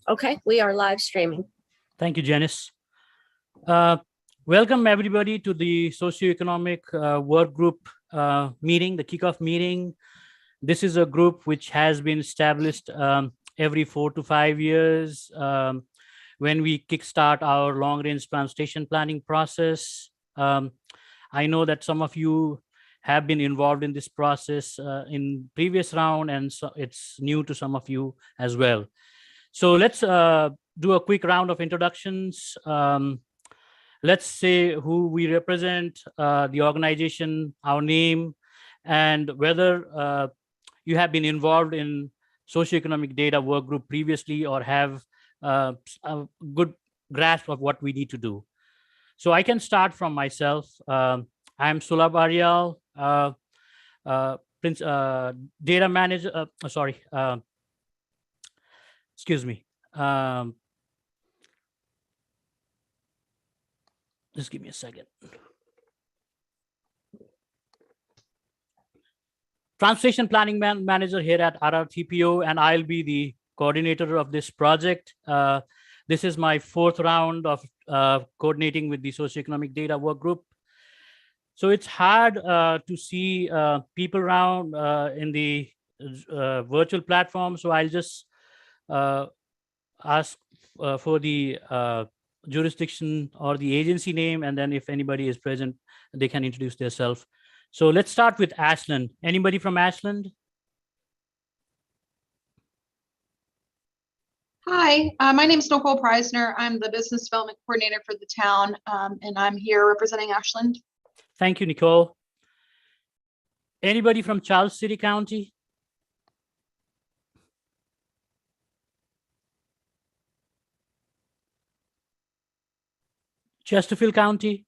Okay, we are live streaming. Thank you, Janice. Welcome everybody to the Socioeconomic Work Group meeting, the kickoff meeting. This is a group which has been established every 4 to 5 years when we kickstart our long-range transportation planning process. I know that some of you have been involved in this process in previous round, and so it's new to some of you as well. So let's do a quick round of introductions. Let's say who we represent, the organization, our name, and whether you have been involved in socioeconomic data work group previously or have a good grasp of what we need to do. So I can start from myself. I'm Sulabh Aryal, data manager, excuse me. Just give me a second. Transportation planning manager here at LRTP, and I'll be the coordinator of this project. This is my 4th round of coordinating with the socioeconomic data work group. So it's hard to see people around in the virtual platform. So I'll just ask for the jurisdiction or the agency name, and then if anybody is present, they can introduce themselves. So let's start with Ashland. Anybody from Ashland? Hi, my name is Nicole Preisner. I'm the business development coordinator for the town, and I'm here representing Ashland. Thank you, Nicole. Anybody from Charles City County? Chesterfield County?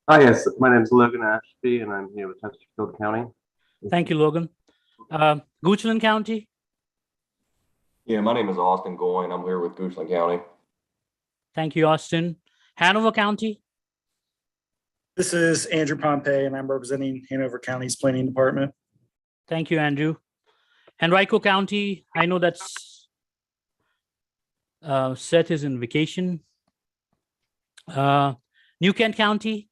Hi, yes, my name is Logan Ashby, and I'm here with Chesterfield County. Thank you, Logan. Goochland County? Yeah, my name is Austin Goyne. I'm here with Goochland County. Thank you, Austin. Hanover County? This is Andrew Pompey, and I'm representing Hanover County's Planning Department. Thank you, Andrew. Henrico County, I know that's Seth is in vacation. New Kent County?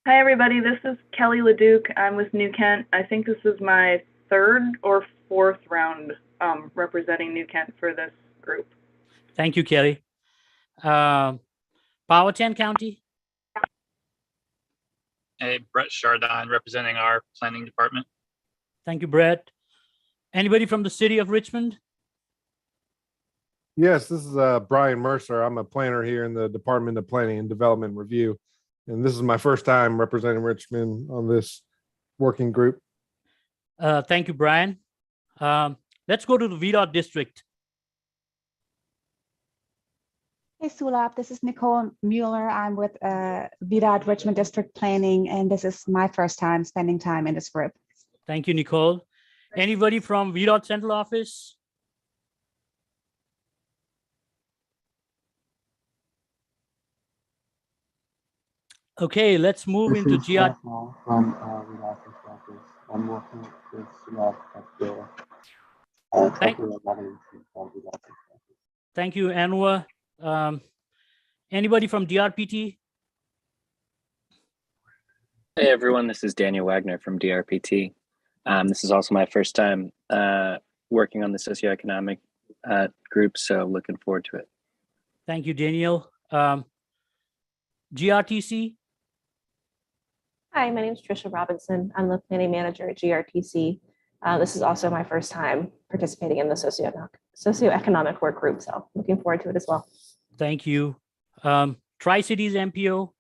Hi, everybody. This is Kelly LeDuc. I'm with New Kent. I think this is my 3rd or 4th round representing New Kent for this group. Thank you, Kelly. Powhatan County? Hey, Brett Chardon, representing our planning department. Thank you, Brett. Anybody from the city of Richmond? Yes, this is Brian Mercer. I'm a planner here in the Department of Planning and Development Review. And this is my first time representing Richmond on this working group. Thank you, Brian. Let's go to the VDOT district. Hey, Sulabh, this is Nicole Mueller. I'm with VDOT Richmond District Planning, and this is my first time spending time in this group. Thank you, Nicole. Anybody from VDOT Central Office? Okay, let's move into GR. From VDOT Office. I'm working with Sulabh at Thank you, Anwar. Anybody from DRPT? Hey everyone, this is Daniel Wagner from DRPT. This is also my first time working on the socioeconomic group, so looking forward to it. Thank you, Daniel. GRTC? Hi, my name is Trisha Robinson. I'm the planning manager at GRTC. This is also my first time participating in the socioeconomic work group, so looking forward to it as well. Thank you. Tri-Cities MPO?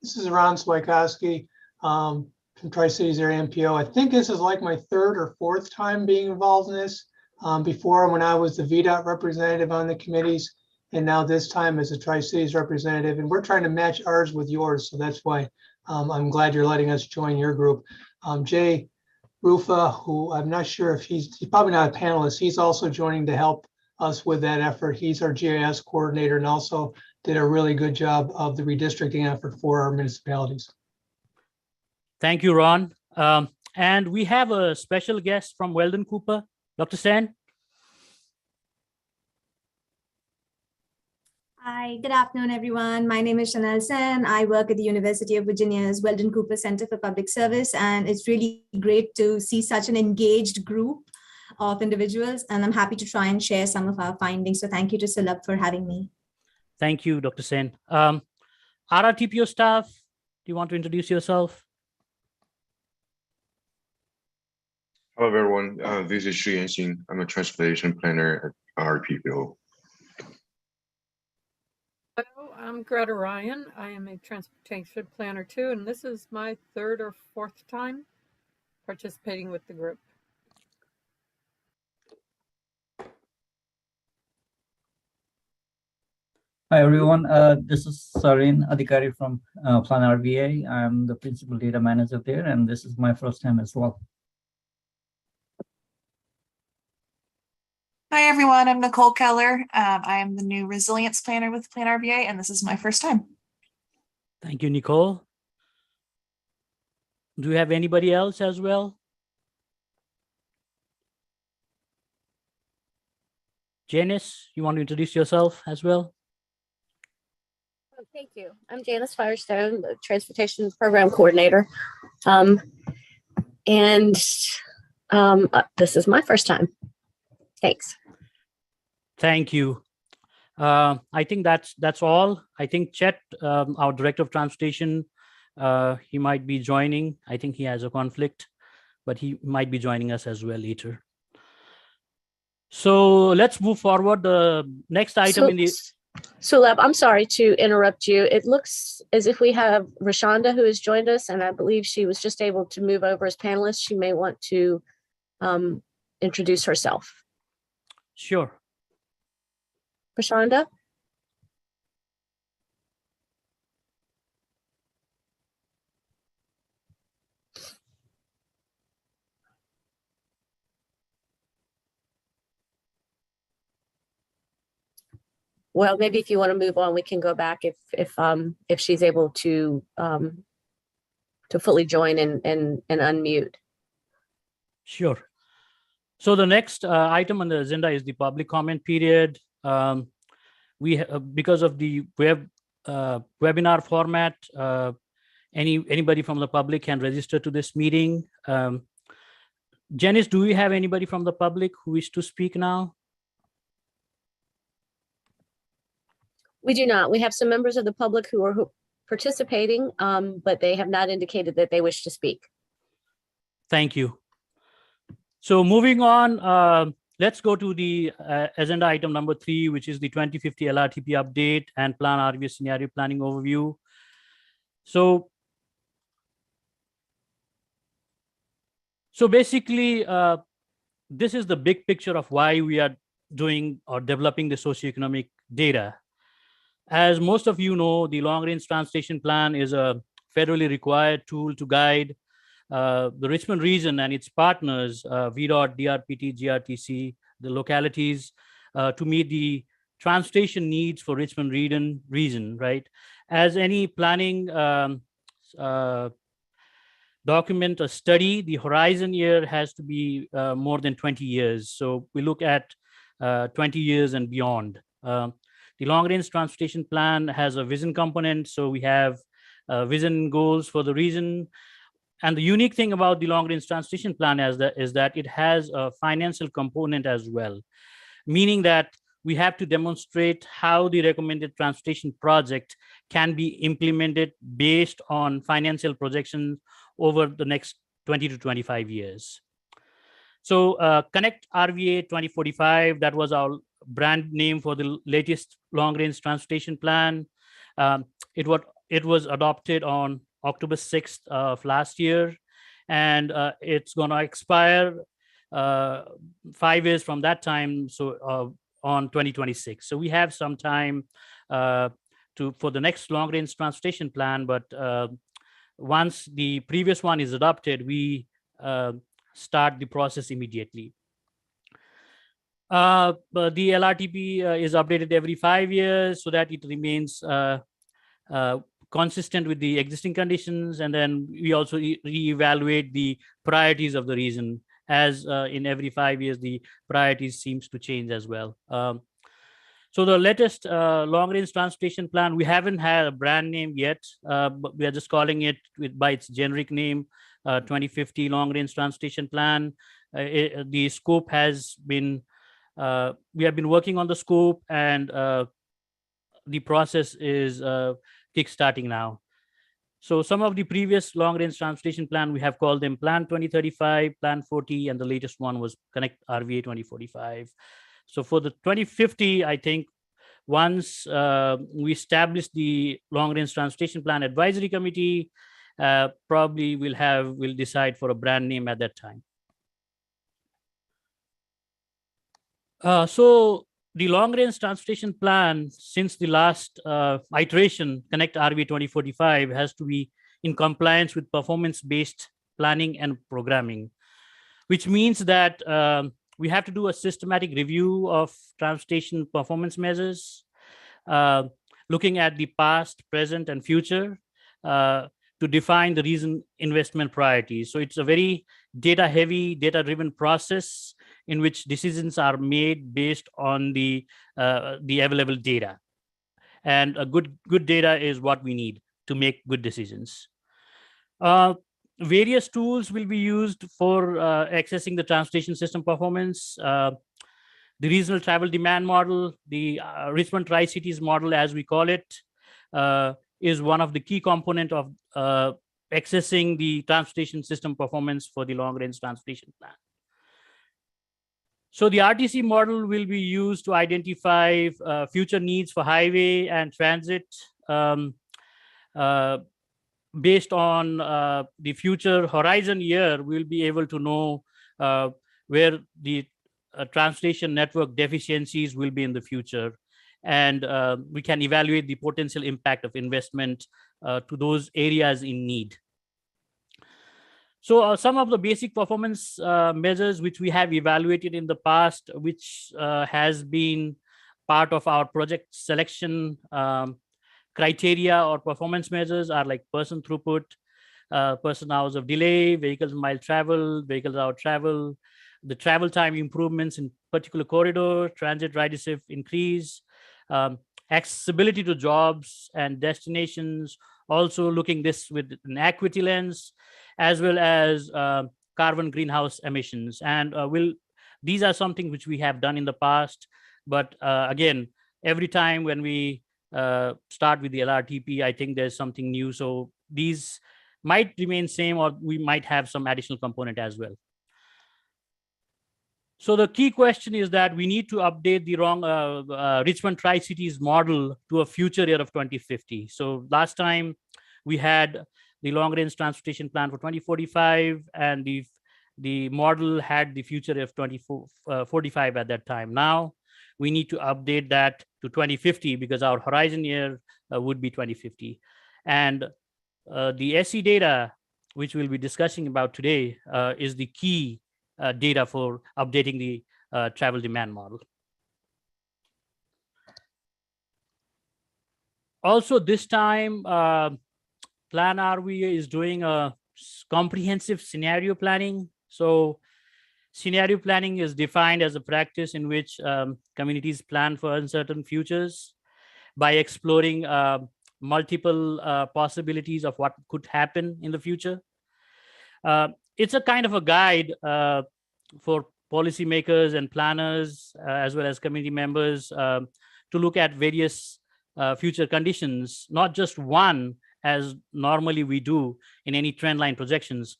This is Ron Swikowski from Tri-Cities Area MPO. I think this is like my 3rd or 4th time being involved in this. Before, when I was the VDOT representative on the committees, and now this time as a Tri-Cities representative, and we're trying to match ours with yours, so that's why I'm glad you're letting us join your group. Jay Rufa, who I'm not sure if he's probably not a panelist, he's also joining to help us with that effort. He's our GIS coordinator and also did a really good job of the redistricting effort for our municipalities. Thank you, Ron. And we have a special guest from Weldon Cooper, Dr. Stan. Hi, good afternoon, everyone. My name is Chanel Sen. I work at the University of Virginia's Weldon Cooper Center for Public Service, and it's really great to see such an engaged group of individuals, and I'm happy to try and share some of our findings. So thank you to Sulabh for having me. Thank you, Dr. Sen. RRTPO staff, do you want to introduce yourself? Hello, everyone. This is Shi Yanxing. I'm a transportation planner at RRTP. Hello, I'm Greta Ryan. I am a transportation planner too, and this is my third or fourth time participating with the group. Hi everyone, this is Sarin Adhikari from PlanRVA. I'm the principal data manager there, and this is my first time as well. Hi everyone, I'm Nicole Keller. I am the new resilience planner with PlanRVA, and this is my first time. Thank you, Nicole. Do you have anybody else as well? Janice, you want to introduce yourself as well? Oh, thank you. I'm Janice Firestone, the Transportation Program Coordinator. This is my first time. Thanks. Thank you. I think that's all. I think Chet, our Director of Transportation, he might be joining. I think he has a conflict, but he might be joining us as well later. So let's move forward. The next item in the... Sulabh, I'm sorry to interrupt you. It looks as if we have Rashonda who has joined us, and I believe she was just able to move over as panelist. She may want to introduce herself. Sure. Rashonda? Well, maybe if you want to move on, we can go back if she's able to fully join and unmute. Sure. So the next item on the agenda is the public comment period. Because of the webinar format, anybody from the public can register to this meeting. Janice, do we have anybody from the public who wish to speak now? We do not. We have some members of the public who are participating, but they have not indicated that they wish to speak. Thank you. So moving on, let's go to the agenda item number 3, which is the 2050 LRTP update and PlanRVA scenario planning overview. So basically, this is the big picture of why we are doing or developing the socioeconomic data. As most of you know, the long-range transportation plan is a federally required tool to guide the Richmond region and its partners, VDOT, DRPT, GRTC, the localities, to meet the transportation needs for Richmond region, right? As any planning document or study, the horizon year has to be more than 20 years. So we look at 20 years and beyond. The long-range transportation plan has a vision component. So we have vision goals for the region. And the unique thing about the long-range transportation plan is that it has a financial component as well, meaning that we have to demonstrate how the recommended transportation project can be implemented based on financial projections over the next 20 to 25 years. So Connect RVA 2045, that was our brand name for the latest long-range transportation plan. It was adopted on October 6th of last year, and it's going to expire 5 years from that time, so on 2026. So we have some time for the next long-range transportation plan, but once the previous one is adopted, we start the process immediately. But the LRTP is updated every 5 years so that it remains consistent with the existing conditions, and then we also reevaluate the priorities of the region, as in every 5 years the priorities seems to change as well. So So the latest long-range transportation plan, we haven't had a brand name yet, but we are just calling it by its generic name, 2050 long-range transportation plan. The scope has been, we have been working on the scope, and the process is kickstarting now. So some of the previous long-range transportation plan, we have called them Plan 2035, Plan 40, and the latest one was Connect RVA 2045. So for the 2050, I think once we establish the long-range transportation plan advisory committee, probably we'll decide for a brand name at that time. So the long-range transportation plan, since the last iteration, Connect RVA 2045, has to be in compliance with performance-based planning and programming, which means that we have to do a systematic review of transportation performance measures, looking at the past, present, and future to define the recent investment priorities. So it's a very data-heavy, data-driven process in which decisions are made based on the available data. And a good data is what we need to make good decisions. Various tools will be used for accessing the transportation system performance. The regional travel demand model, the Richmond Tri-Cities model, as we call it, is one of the key component of accessing the transportation system performance for the long-range transportation plan. So the RTC model will be used to identify future needs for highway and transit based on the future horizon year. We'll be able to know where the transportation network deficiencies will be in the future. And we can evaluate the potential impact of investment to those areas in need. So some of the basic performance measures which we have evaluated in the past, which has been part of our project selection criteria or performance measures, are like person throughput, person hours of delay, vehicles mile travel, vehicles hour travel, the travel time improvements in particular corridor, transit ridership increase, accessibility to jobs and destinations, also looking this with an equity lens, as well as carbon greenhouse emissions. And these are something which we have done in the past, but again, every time when we start with the LRTP, I think there's something new. So these might remain same, or we might have some additional component as well. So the key question is that we need to update the Richmond Tri-Cities model to a future year of 2050. So last time we had the long-range transportation plan for 2045, and the model had the future of 2045 at that time. Now we need to update that to 2050 because our horizon year would be 2050. And the SE data, which we'll be discussing about today, is the key data for updating the travel demand model. Also, this time, PlanRVA is doing a comprehensive scenario planning. So scenario planning is defined as a practice in which communities plan for uncertain futures by exploring multiple possibilities of what could happen in the future. It's a kind of a guide for policymakers and planners, as well as community members, to look at various future conditions, not just one, as normally we do in any trendline projections,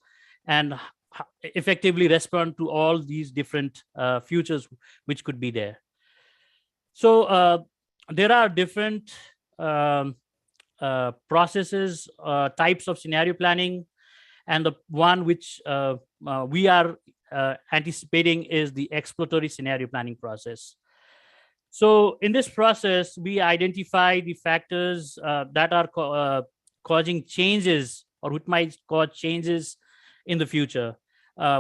and effectively respond to all these different futures which could be there. So there are different processes, types of scenario planning, and the one which we are anticipating is the exploratory scenario planning process. So in this process, we identify the factors that are causing changes, or which might cause changes in the future.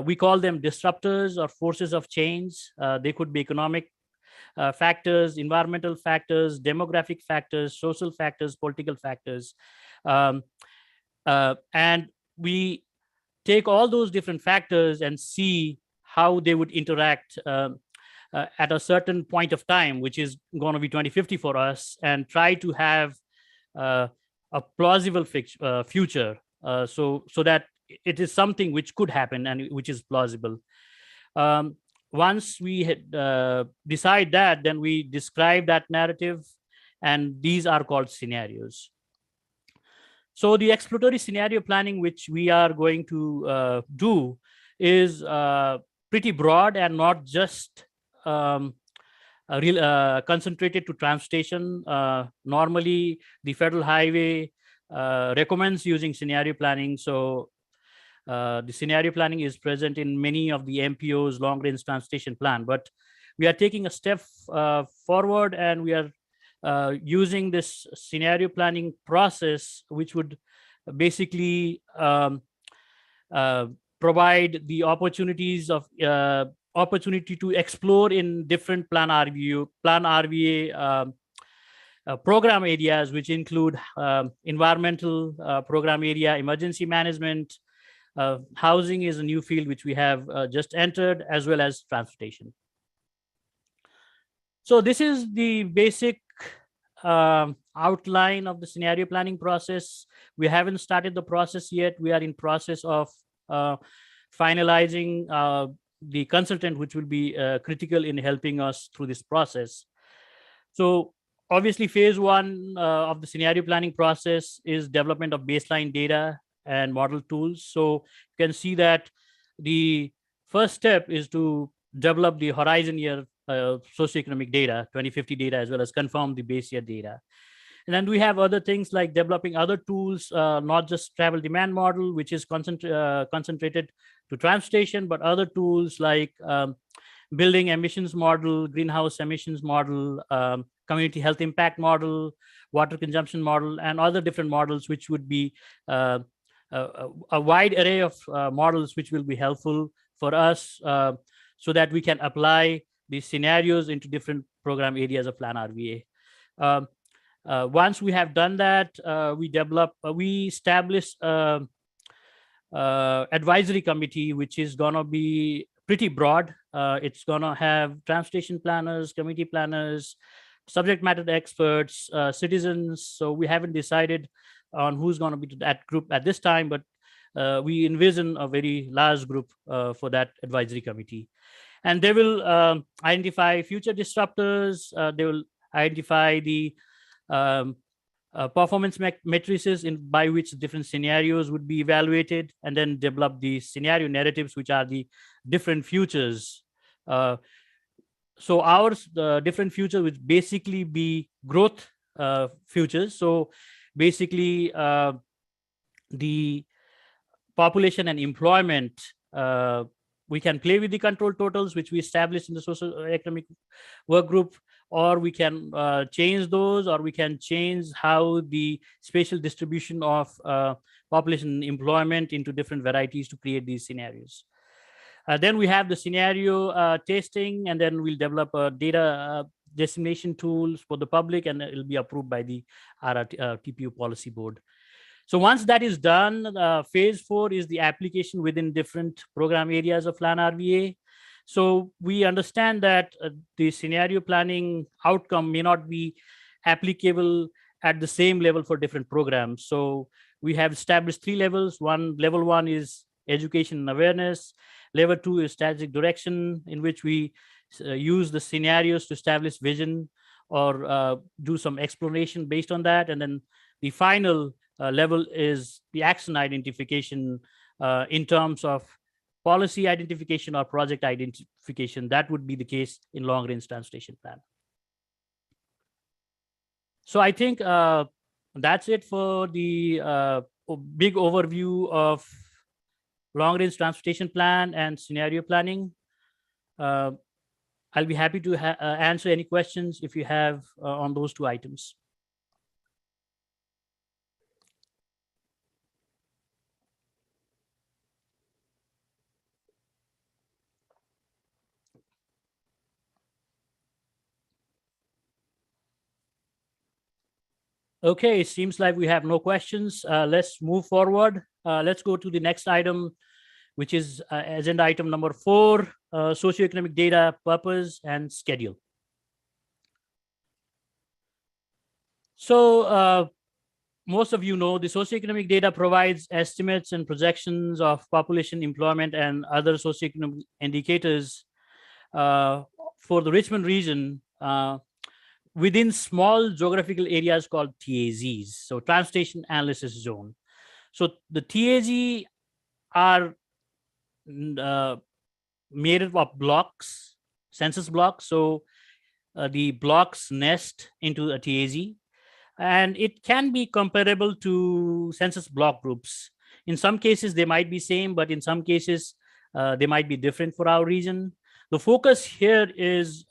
We call them disruptors or forces of change. They could be economic factors, environmental factors, demographic factors, social factors, political factors. And we take all those different factors and see how they would interact at a certain point of time, which is going to be 2050 for us, and try to have a plausible future, so that it is something which could happen and which is plausible. Once we decide that, then we describe that narrative, and these are called scenarios. So the exploratory scenario planning, which we are going to do, is pretty broad and not just concentrated to transportation. Normally, the Federal Highway recommends using scenario planning. So the scenario planning is present in many of the MPO's long-range transportation plan, but we are taking a step forward, and we are using this scenario planning process, which would basically provide the opportunities of opportunity to explore in different PlanRVA program areas, which include environmental program area, emergency management, housing is a new field which we have just entered, as well as transportation. So this is the basic outline of the scenario planning process. We haven't started the process yet. We are in process of finalizing the consultant, which will be critical in helping us through this process. So obviously, phase one of the scenario planning process is development of baseline data and model tools. So you can see that the first step is to develop the horizon year socioeconomic data, 2050 data, as well as confirm the base year data. And then we have other things like developing other tools, not just travel demand model, which is concentrated to transportation, but other tools like building emissions model, greenhouse emissions model, community health impact model, water consumption model, and other different models, which would be a wide array of models, which will be helpful for us so that we can apply these scenarios into different program areas of PlanRVA. Once we have done that, we establish advisory committee, which is going to be pretty broad. It's going to have transportation planners, community planners, subject matter experts, citizens. So we haven't decided on who's going to be that group at this time, but we envision a very large group for that advisory committee. And they will identify future disruptors. They will identify the performance matrices by which different scenarios would be evaluated, and then develop the scenario narratives, which are the different futures. So ours, the different futures would basically be growth futures. So basically, the population and employment, we can play with the control totals, which we established in the socioeconomic work group, or we can change those, or we can change how the spatial distribution of population and employment into different varieties to create these scenarios. Then we have the scenario testing, and then we'll develop a data dissemination tools for the public, and it will be approved by the LRTP policy board. So once that is done, phase 4 is the application within different program areas of PlanRVA. So we understand that the scenario planning outcome may not be applicable at the same level for different programs. So we have established 3 levels. Level 1 is education and awareness. Level 2 is strategic direction, in which we use the scenarios to establish vision or do some exploration based on that. And then the final level is the action identification in terms of policy identification or project identification. That would be the case in long-range transportation plan. So I think that's it for the big overview of long-range transportation plan and scenario planning. I'll be happy to answer any questions if you have on those 2 items. Okay, it seems like we have no questions. Let's move forward. Let's go to the next item, which is agenda item number 4, socioeconomic data, purpose, and schedule. So most of you know the socioeconomic data provides estimates and projections of population, employment, and other socioeconomic indicators for the Richmond region within small geographical areas called TAZs, so Transportation Analysis Zone. So the TAZ are made up of blocks, census blocks. So the blocks nest into a TAZ, and it can be comparable to census block groups. In some cases, they might be same, but in some cases, they might be different for our region. The focus here is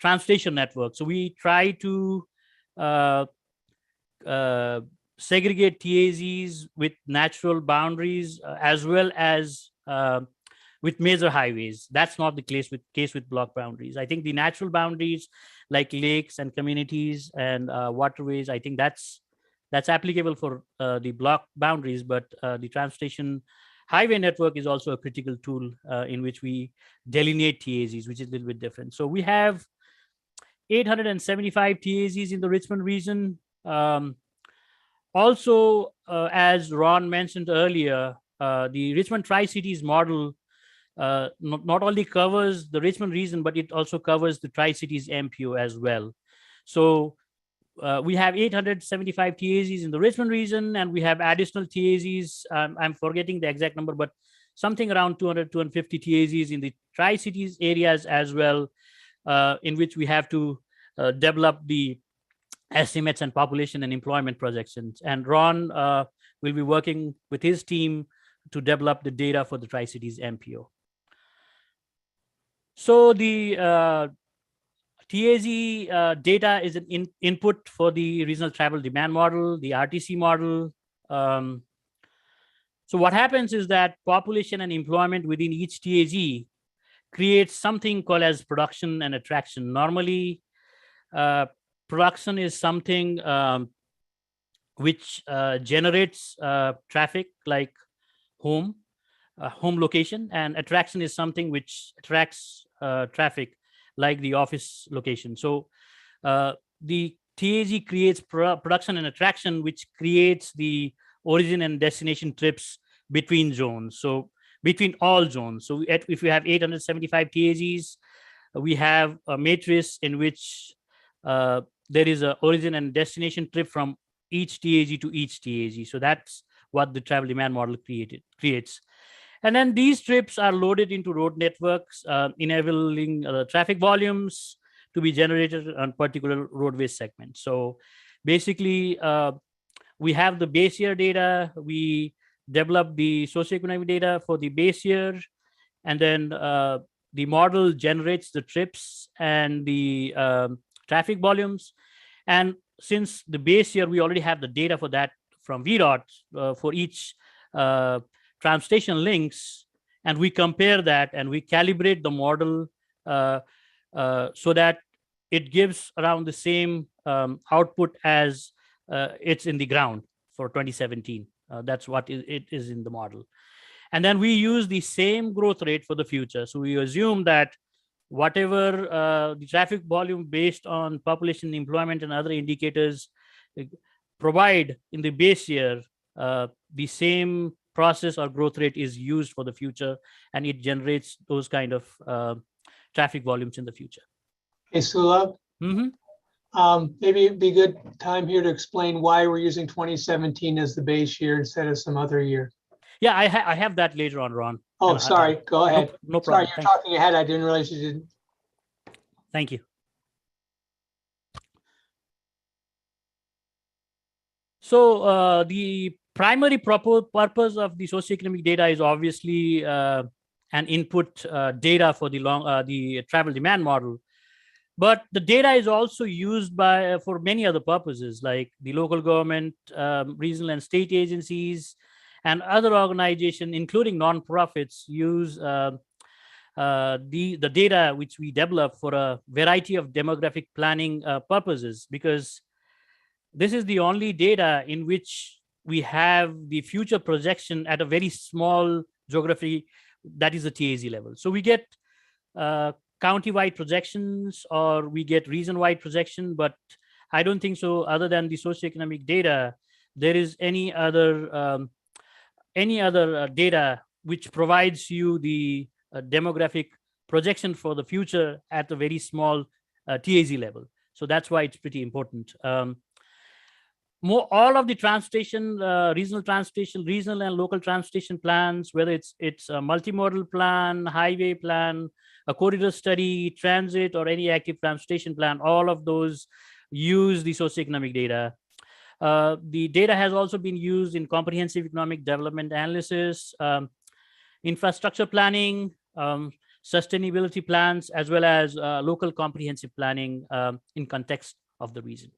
transportation network. So we try to segregate TAZs with natural boundaries as well as with major highways. That's not the case with block boundaries. I think the natural boundaries like lakes and communities and waterways, I think that's applicable for the block boundaries, but the transportation highway network is also a critical tool in which we delineate TAZs, which is a little bit different. So we have 875 TAZs in the Richmond region. Also, as Ron mentioned earlier, the Richmond Tri-Cities model not only covers the Richmond region, but it also covers the Tri-Cities MPO as well. So we have 875 TAZs in the Richmond region, and we have additional TAZs. I'm forgetting the exact number, but something around 200, 250 TAZs in the Tri-Cities areas as well, in which we have to develop the estimates and population and employment projections. And Ron will be working with his team to develop the data for the Tri-Cities MPO. So the TAZ data is an input for the regional travel demand model, the RTC model. So what happens is that population and employment within each TAZ creates something called as production and attraction. Normally, production is something which generates traffic like home location, and attraction is something which attracts traffic like the office location. So the TAZ creates production and attraction, which creates the origin and destination trips between zones. So between all zones. So if we have 875 TAZs, we have a matrix in which there is an origin and destination trip from each TAZ to each TAZ. So that's what the travel demand model creates. And then these trips are loaded into road networks, enabling traffic volumes to be generated on particular roadway segments. So basically, we have the base year data. We develop the socioeconomic data for the base year, and then the model generates the trips and the traffic volumes. And since the base year, we already have the data for that from VDOT for each transportation links, and we compare that and we calibrate the model so that it gives around the same output as it's in the ground for 2017. That's what it is in the model. And then we use the same growth rate for the future. So we assume that whatever the traffic volume based on population, employment, and other indicators provide in the base year, the same process or growth rate is used for the future, and it generates those kind of traffic volumes in the future. Hey, Sulab. Maybe it'd be a good time here to explain why we're using 2017 as the base year instead of some other year. Yeah, I have that later on, Ron. Oh, sorry. Go ahead. No problem. Sorry, you're talking ahead. I didn't realize you didn't. Thank you. So the primary purpose of the socioeconomic data is obviously an input data for the travel demand model. But the data is also used for many other purposes, like the local government, regional and state agencies, and other organizations, including nonprofits, use the data which we develop for a variety of demographic planning purposes, because this is the only data in which we have the future projection at a very small geography, that is the TAZ level. So we get county-wide projections or we get region-wide projection, but I don't think so. Other than the socioeconomic data, there is any other data which provides you the demographic projection for the future at a very small TAZ level. So that's why it's pretty important. All of the transportation, regional and local transportation plans, whether it's a multimodal plan, highway plan, a corridor study, transit, or any active transportation plan, all of those use the socioeconomic data. The data has also been used in comprehensive economic development analysis, infrastructure planning, sustainability plans, as well as local comprehensive planning in context of the region.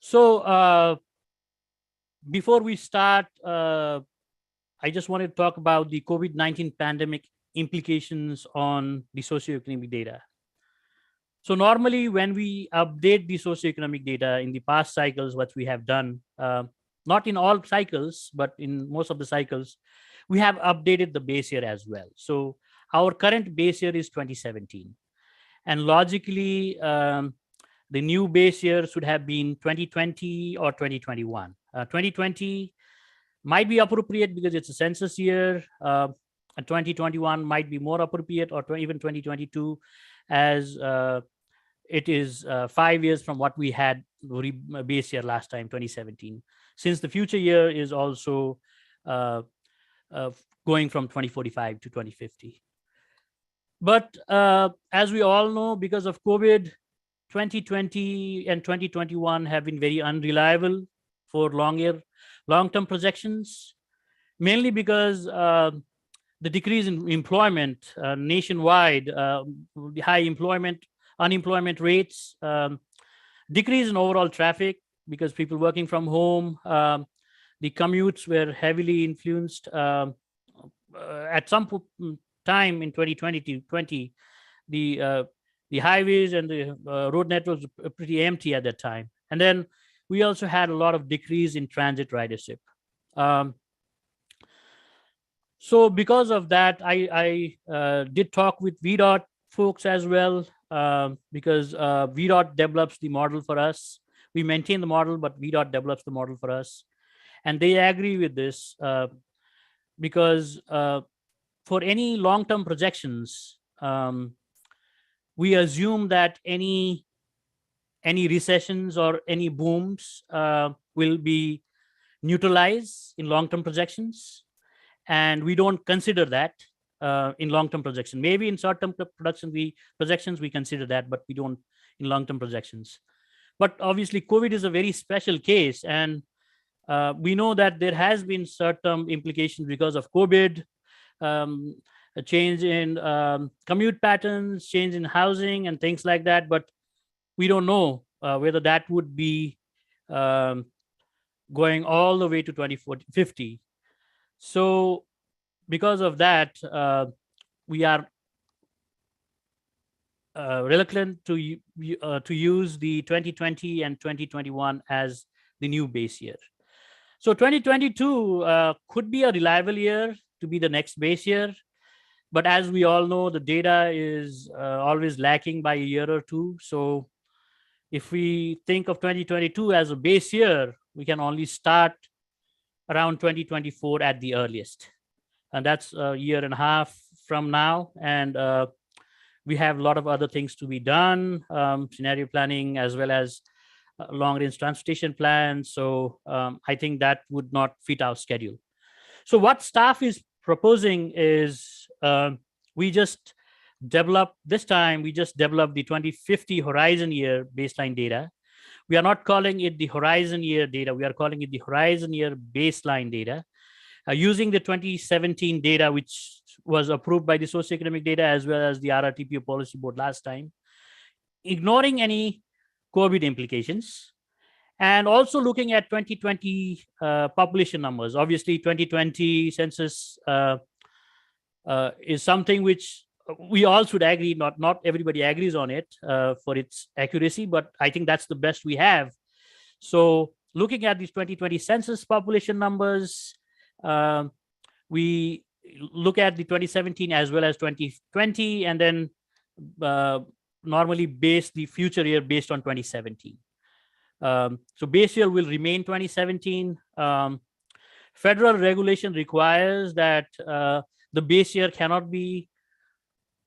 So before we start, I just want to talk about the COVID-19 pandemic implications on the socioeconomic data. So normally when we update the socioeconomic data in the past cycles, what we have done, not in all cycles, but in most of the cycles, we have updated the base year as well. So our current base year is 2017. And logically, the new base year should have been 2020 or 2021. 2020 might be appropriate because it's a census year. And 2021 might be more appropriate, or even 2022, as it is 5 years from what we had base year last time, 2017. Since the future year is also going from 2045 to 2050. But as we all know, because of COVID, 2020 and 2021 have been very unreliable for long-term projections, mainly because the decrease in employment nationwide, the high unemployment rates, decrease in overall traffic because people working from home, the commutes were heavily influenced. At some time in 2020, the highways and the road networks were pretty empty at that time. And then we also had a lot of decrease in transit ridership. So because of that, I did talk with VDOT folks as well, because VDOT develops the model for us. We maintain the model, but VDOT develops the model for us. And they agree with this because for any long-term projections, we assume that any recessions or any booms will be neutralized in long-term projections. And we don't consider that in long-term projection. Maybe in short-term projections, we consider that, but we don't in long-term projections. But obviously, COVID is a very special case. And we know that there has been short-term implications because of COVID, a change in commute patterns, change in housing and things like that. But we don't know whether that would be going all the way to 2050. So because of that, we are reluctant to use the 2020 and 2021 as the new base year. So 2022 could be a reliable year to be the next base year. But as we all know, the data is always lacking by a year or two. So if we think of 2022 as a base year, we can only start around 2024 at the earliest. And that's a year and a half from now. And we have a lot of other things to be done, scenario planning, as well as long-range transportation plans. So I think that would not fit our schedule. So what staff is proposing is we just developed the 2050 horizon year baseline data. We are not calling it the horizon year data. We are calling it the horizon year baseline data. Using the 2017 data, which was approved by the socioeconomic data as well as the LRTP policy board last time, ignoring any COVID implications, and also looking at 2020 population numbers. Obviously, 2020 census is something which we all should agree, not everybody agrees on it for its accuracy, but I think that's the best we have. So looking at these 2020 census population numbers, we look at the 2017 as well as 2020, and then normally base the future year based on 2017. So base year will remain 2017. Federal regulation requires that the base year cannot be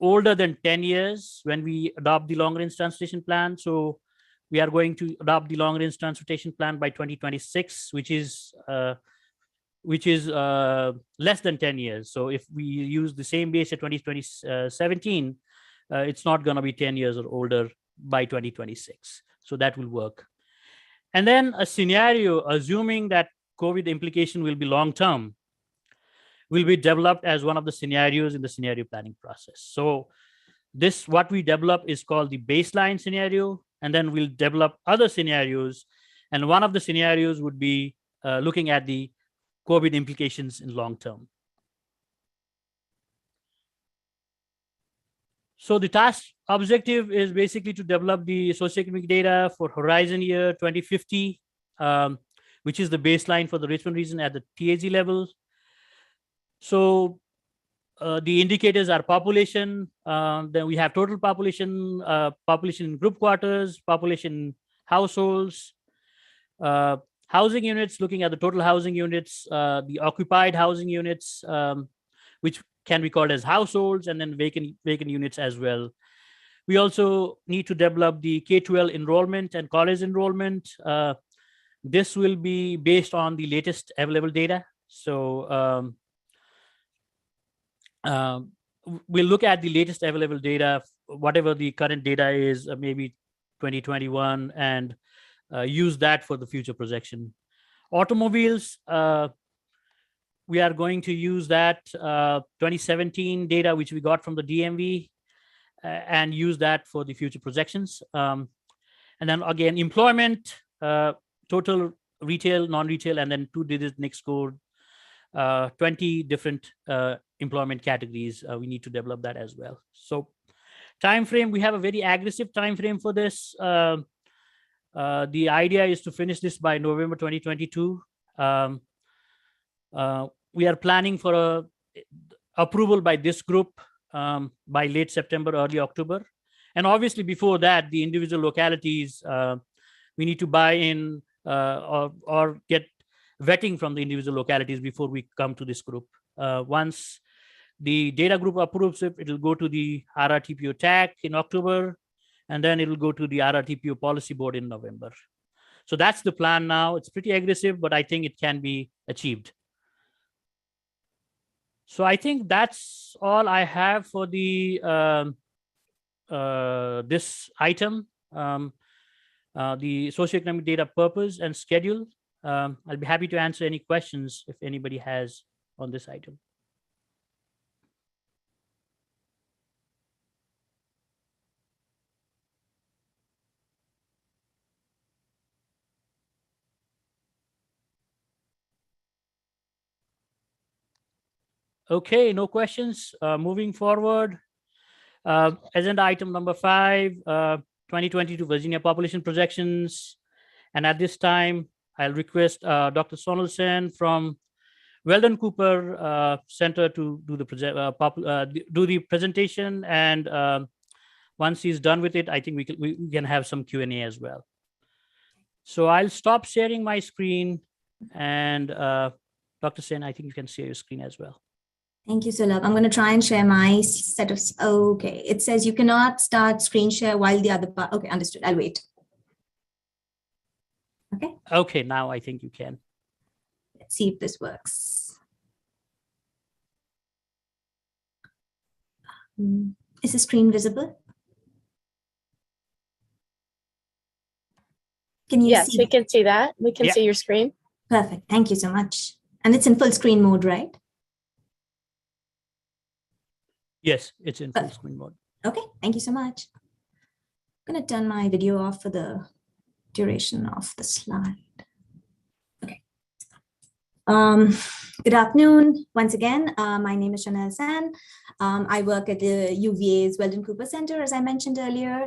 older than 10 years when we adopt the long range transportation plan. So we are going to adopt the long range transportation plan by 2026, which is less than 10 years. So if we use the same base at 2017, it's not going to be 10 years or older by 2026. So that will work. And then a scenario, assuming that COVID implication will be long-term, will be developed as one of the scenarios in the scenario planning process. So this, what we develop is called the baseline scenario, and then we'll develop other scenarios. And one of the scenarios would be looking at the COVID implications in long-term. So the task objective is basically to develop the socioeconomic data for horizon year 2050, which is the baseline for the Richmond region at the TAG level. So the indicators are population, then we have total population, population in group quarters, population households, housing units, looking at the total housing units, the occupied housing units, which can be called as households, and then vacant units as well. We also need to develop the K-12 enrollment and college enrollment. This will be based on the latest available data. So we'll look at the latest available data, whatever the current data is, maybe 2021, and use that for the future projection. Automobiles, we are going to use that 2017 data, which we got from the DMV, and use that for the future projections. And then again, employment, total retail, non-retail, and then 2-digit NICS code, 20 different employment categories. We need to develop that as well. So time frame, we have a very aggressive time frame for this. The idea is to finish this by November 2022. We are planning for a approval by this group by late September, early October. And obviously before that, the individual localities, we need to buy in or get vetting from the individual localities before we come to this group. Once the data group approves it, it will go to the RRTPO TAC in October, and then it will go to the RRTPO policy board in November. So that's the plan now. It's pretty aggressive, but I think it can be achieved. So I think that's all I have for the this item, the socioeconomic data purpose and schedule. I'll be happy to answer any questions if anybody has on this item. Okay, no questions. Moving forward, agenda item number 5, 2022 Virginia population projections. And at this time, I'll request Dr. Sonal Sen from Weldon Cooper Center to do the presentation. And once he's done with it, I think we can have some Q&A as well. So I'll stop sharing my screen, and Dr. Sen, I think you can share your screen as well. Thank you, Sulabh. I'm going to try and share my set of, okay. It says you cannot start screen share while the other part, okay, understood. I'll wait. Okay. Okay, now I think you can. Let's see if this works. Is the screen visible? Can you yes, see? we can see that. We can see your screen. Perfect. Thank you so much. And it's in full screen mode, right? Yes, it's in full screen mode. Okay, thank you so much. I'm going to turn my video off for the duration of the slide. Okay. Good afternoon. Once again, my name is Chanel San. I work at the UVA's Weldon Cooper Center, as I mentioned earlier.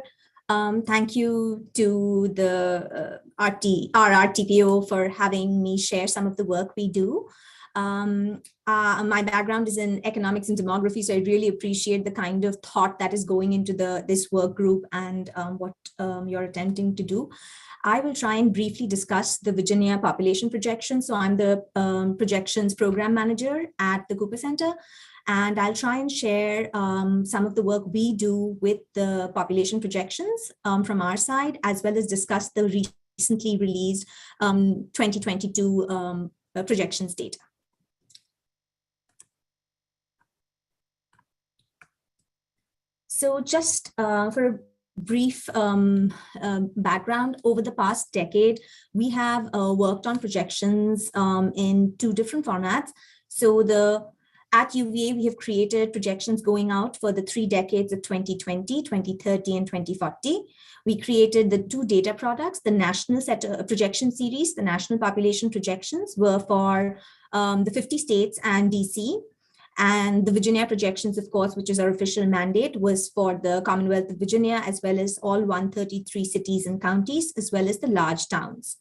Thank you to the RRTPO for having me share some of the work we do. My background is in economics and demography, so I really appreciate the kind of thought that is going into this work group and what you're attempting to do. I will try and briefly discuss the Virginia population projections. So I'm the projections program manager at the Cooper Center, and I'll try and share some of the work we do with the population projections from our side, as well as discuss the recently released 2022 projections data. So just for a brief background, over the past decade, we have worked on projections in 2 different formats. So at UVA, we have created projections going out for the 3 decades of 2020, 2030, and 2040. We created the 2 data products. The national projection series, the national population projections, were for the 50 states and DC. And the Virginia projections, of course, which is our official mandate, was for the Commonwealth of Virginia, as well as all 133 cities and counties, as well as the large towns.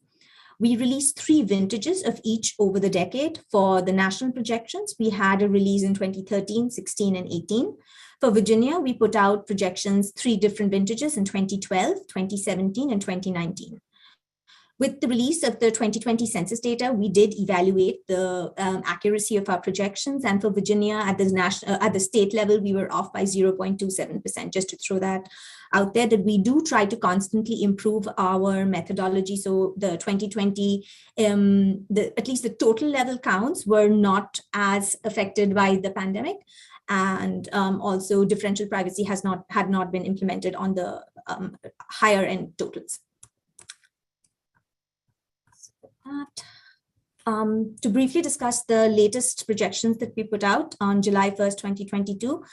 We released 3 vintages of each over the decade. For the national projections, we had a release in 2013, 16, and 18. For Virginia, we put out projections, 3 different vintages in 2012, 2017, and 2019. With the release of the 2020 census data, we did evaluate the accuracy of our projections. And for Virginia, at the state level, we were off by 0.27%, just to throw that out there, that we do try to constantly improve our methodology. So the 2020, at least the total level counts were not as affected by the pandemic. And also differential privacy had not been implemented on the higher end totals. To briefly discuss the latest projections that we put out on July 1st, 2022,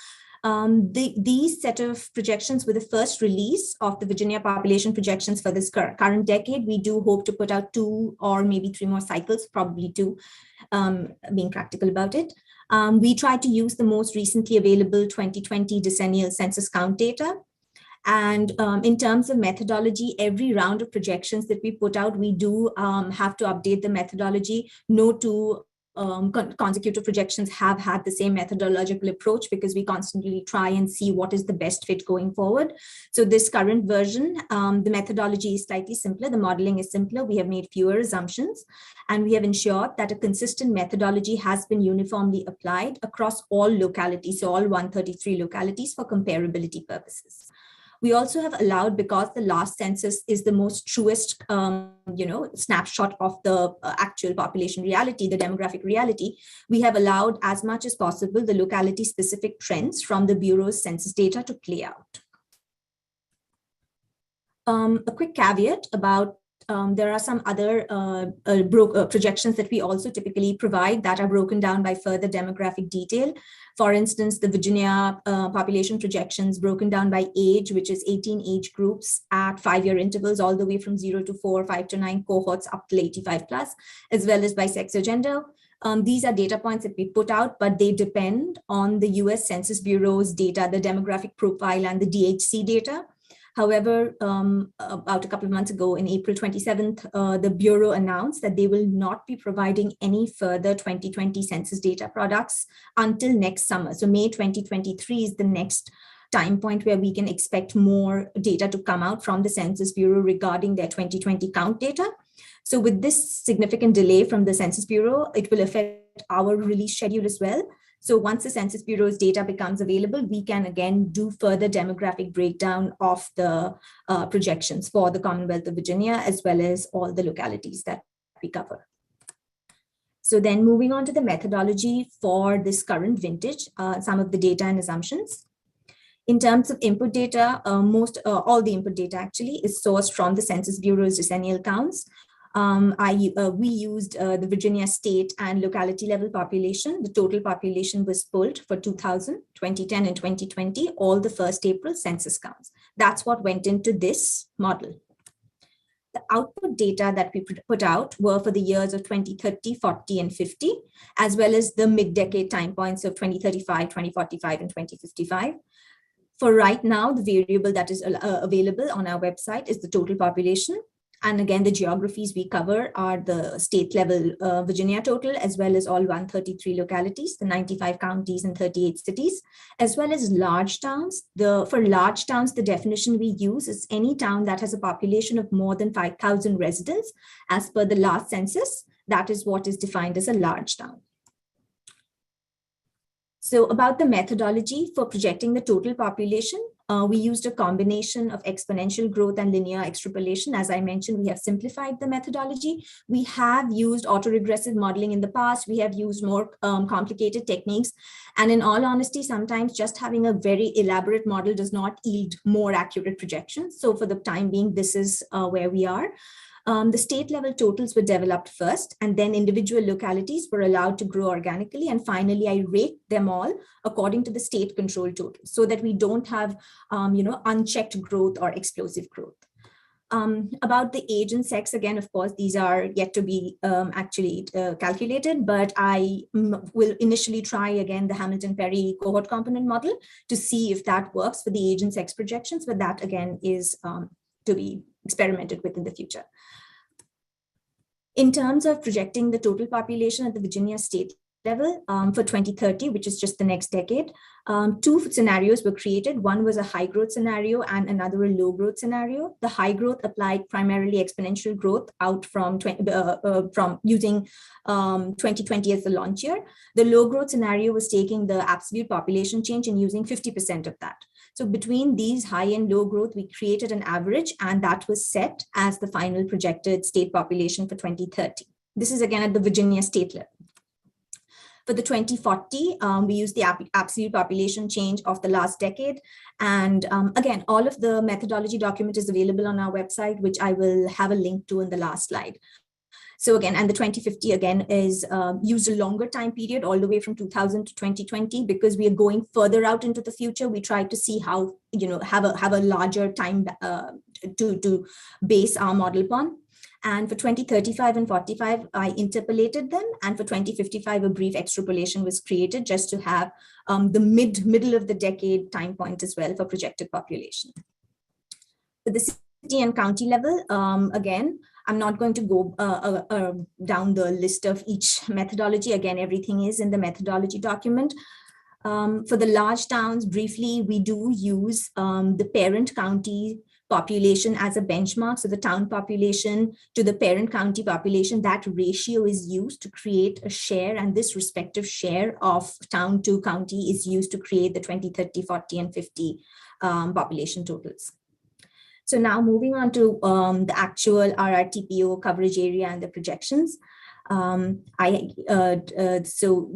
these set of projections were the first release of the Virginia population projections for this current decade. We do hope to put out 2 or maybe 3 more cycles, probably 2, being practical about it. We tried to use the most recently available 2020 decennial census count data. And in terms of methodology, every round of projections that we put out, we do have to update the methodology. No 2 consecutive projections have had the same methodological approach, because we constantly try and see what is the best fit going forward. So this current version, the methodology is slightly simpler. The modeling is simpler. We have made fewer assumptions, and we have ensured that a consistent methodology has been uniformly applied across all localities, so all 133 localities, for comparability purposes. We also have allowed, because the last census is the most truest, snapshot of the actual population reality, the demographic reality, we have allowed as much as possible the locality-specific trends from the Bureau's census data to play out. A quick caveat about there are some other projections that we also typically provide that are broken down by further demographic detail. For instance, the Virginia population projections broken down by age, which is 18 age groups at 5-year intervals, all the way from 0 to 4, 5 to 9 cohorts up to 85 plus, as well as by sex or gender. These are data points that we put out, but they depend on the US Census Bureau's data, the demographic profile, and the DHC data. However, about a couple of months ago, in April 27th, the Bureau announced that they will not be providing any further 2020 census data products until next summer. So May 2023 is the next time point where we can expect more data to come out from the Census Bureau regarding their 2020 count data. So with this significant delay from the Census Bureau, it will affect our release schedule as well. So once the Census Bureau's data becomes available, we can again do further demographic breakdown of the projections for the Commonwealth of Virginia, as well as all the localities that we cover. So then moving on to the methodology for this current vintage, some of the data and assumptions. In terms of input data, all the input data actually is sourced from the Census Bureau's decennial counts. We used the Virginia state and locality level population. The total population was pulled for 2000, 2010, and 2020, all the 1st April census counts. That's what went into this model. The output data that we put out were for the years of 2030, 40, and 50, as well as the mid-decade time points of 2035, 2045, and 2055. For right now, the variable that is available on our website is the total population. And again, the geographies we cover are the state level Virginia total, as well as all 133 localities, the 95 counties and 38 cities, as well as large towns. For large towns, the definition we use is any town that has a population of more than 5,000 residents. As per the last census, that is what is defined as a large town. So about the methodology for projecting the total population, we used a combination of exponential growth and linear extrapolation. As I mentioned, we have simplified the methodology. We have used autoregressive modeling in the past. We have used more complicated techniques. And in all honesty, sometimes just having a very elaborate model does not yield more accurate projections. So for the time being, this is where we are. The state level totals were developed first, and then individual localities were allowed to grow organically. And finally, I rate them all according to the state control total so that we don't have, unchecked growth or explosive growth. About the age and sex, again, of course, these are yet to be calculated, but I will initially try again the Hamilton-Perry cohort component model to see if that works for the age and sex projections, but that again is to be experimented with in the future. In terms of projecting the total population at the Virginia state level for 2030, which is just the next decade, two scenarios were created. One was a high growth scenario and another a low growth scenario. The high growth applied primarily exponential growth out from using 2020 as the launch year. The low growth scenario was taking the absolute population change and using 50% of that. So between these high and low growth, we created an average, and that was set as the final projected state population for 2030. This is again at the Virginia state level. For the 2040, we use the absolute population change of the last decade. And again, all of the methodology document is available on our website, which I will have a link to in the last slide. So again, and the 2050 again is use a longer time period all the way from 2000 to 2020, because we are going further out into the future. We try to see how, have a larger time to base our model upon. And for 2035 and 45, I interpolated them. And for 2055, a brief extrapolation was created just to have the middle of the decade time point as well for projected population. For the city and county level, again, I'm not going to go down the list of each methodology. Again, everything is in the methodology document. For the large towns, briefly, we do use the parent county population as a benchmark. So the town population to the parent county population, that ratio is used to create a share, and this respective share of town to county is used to create the 20, 30, 40, and 50 population totals. So now moving on to the actual RRTPO coverage area and the projections. So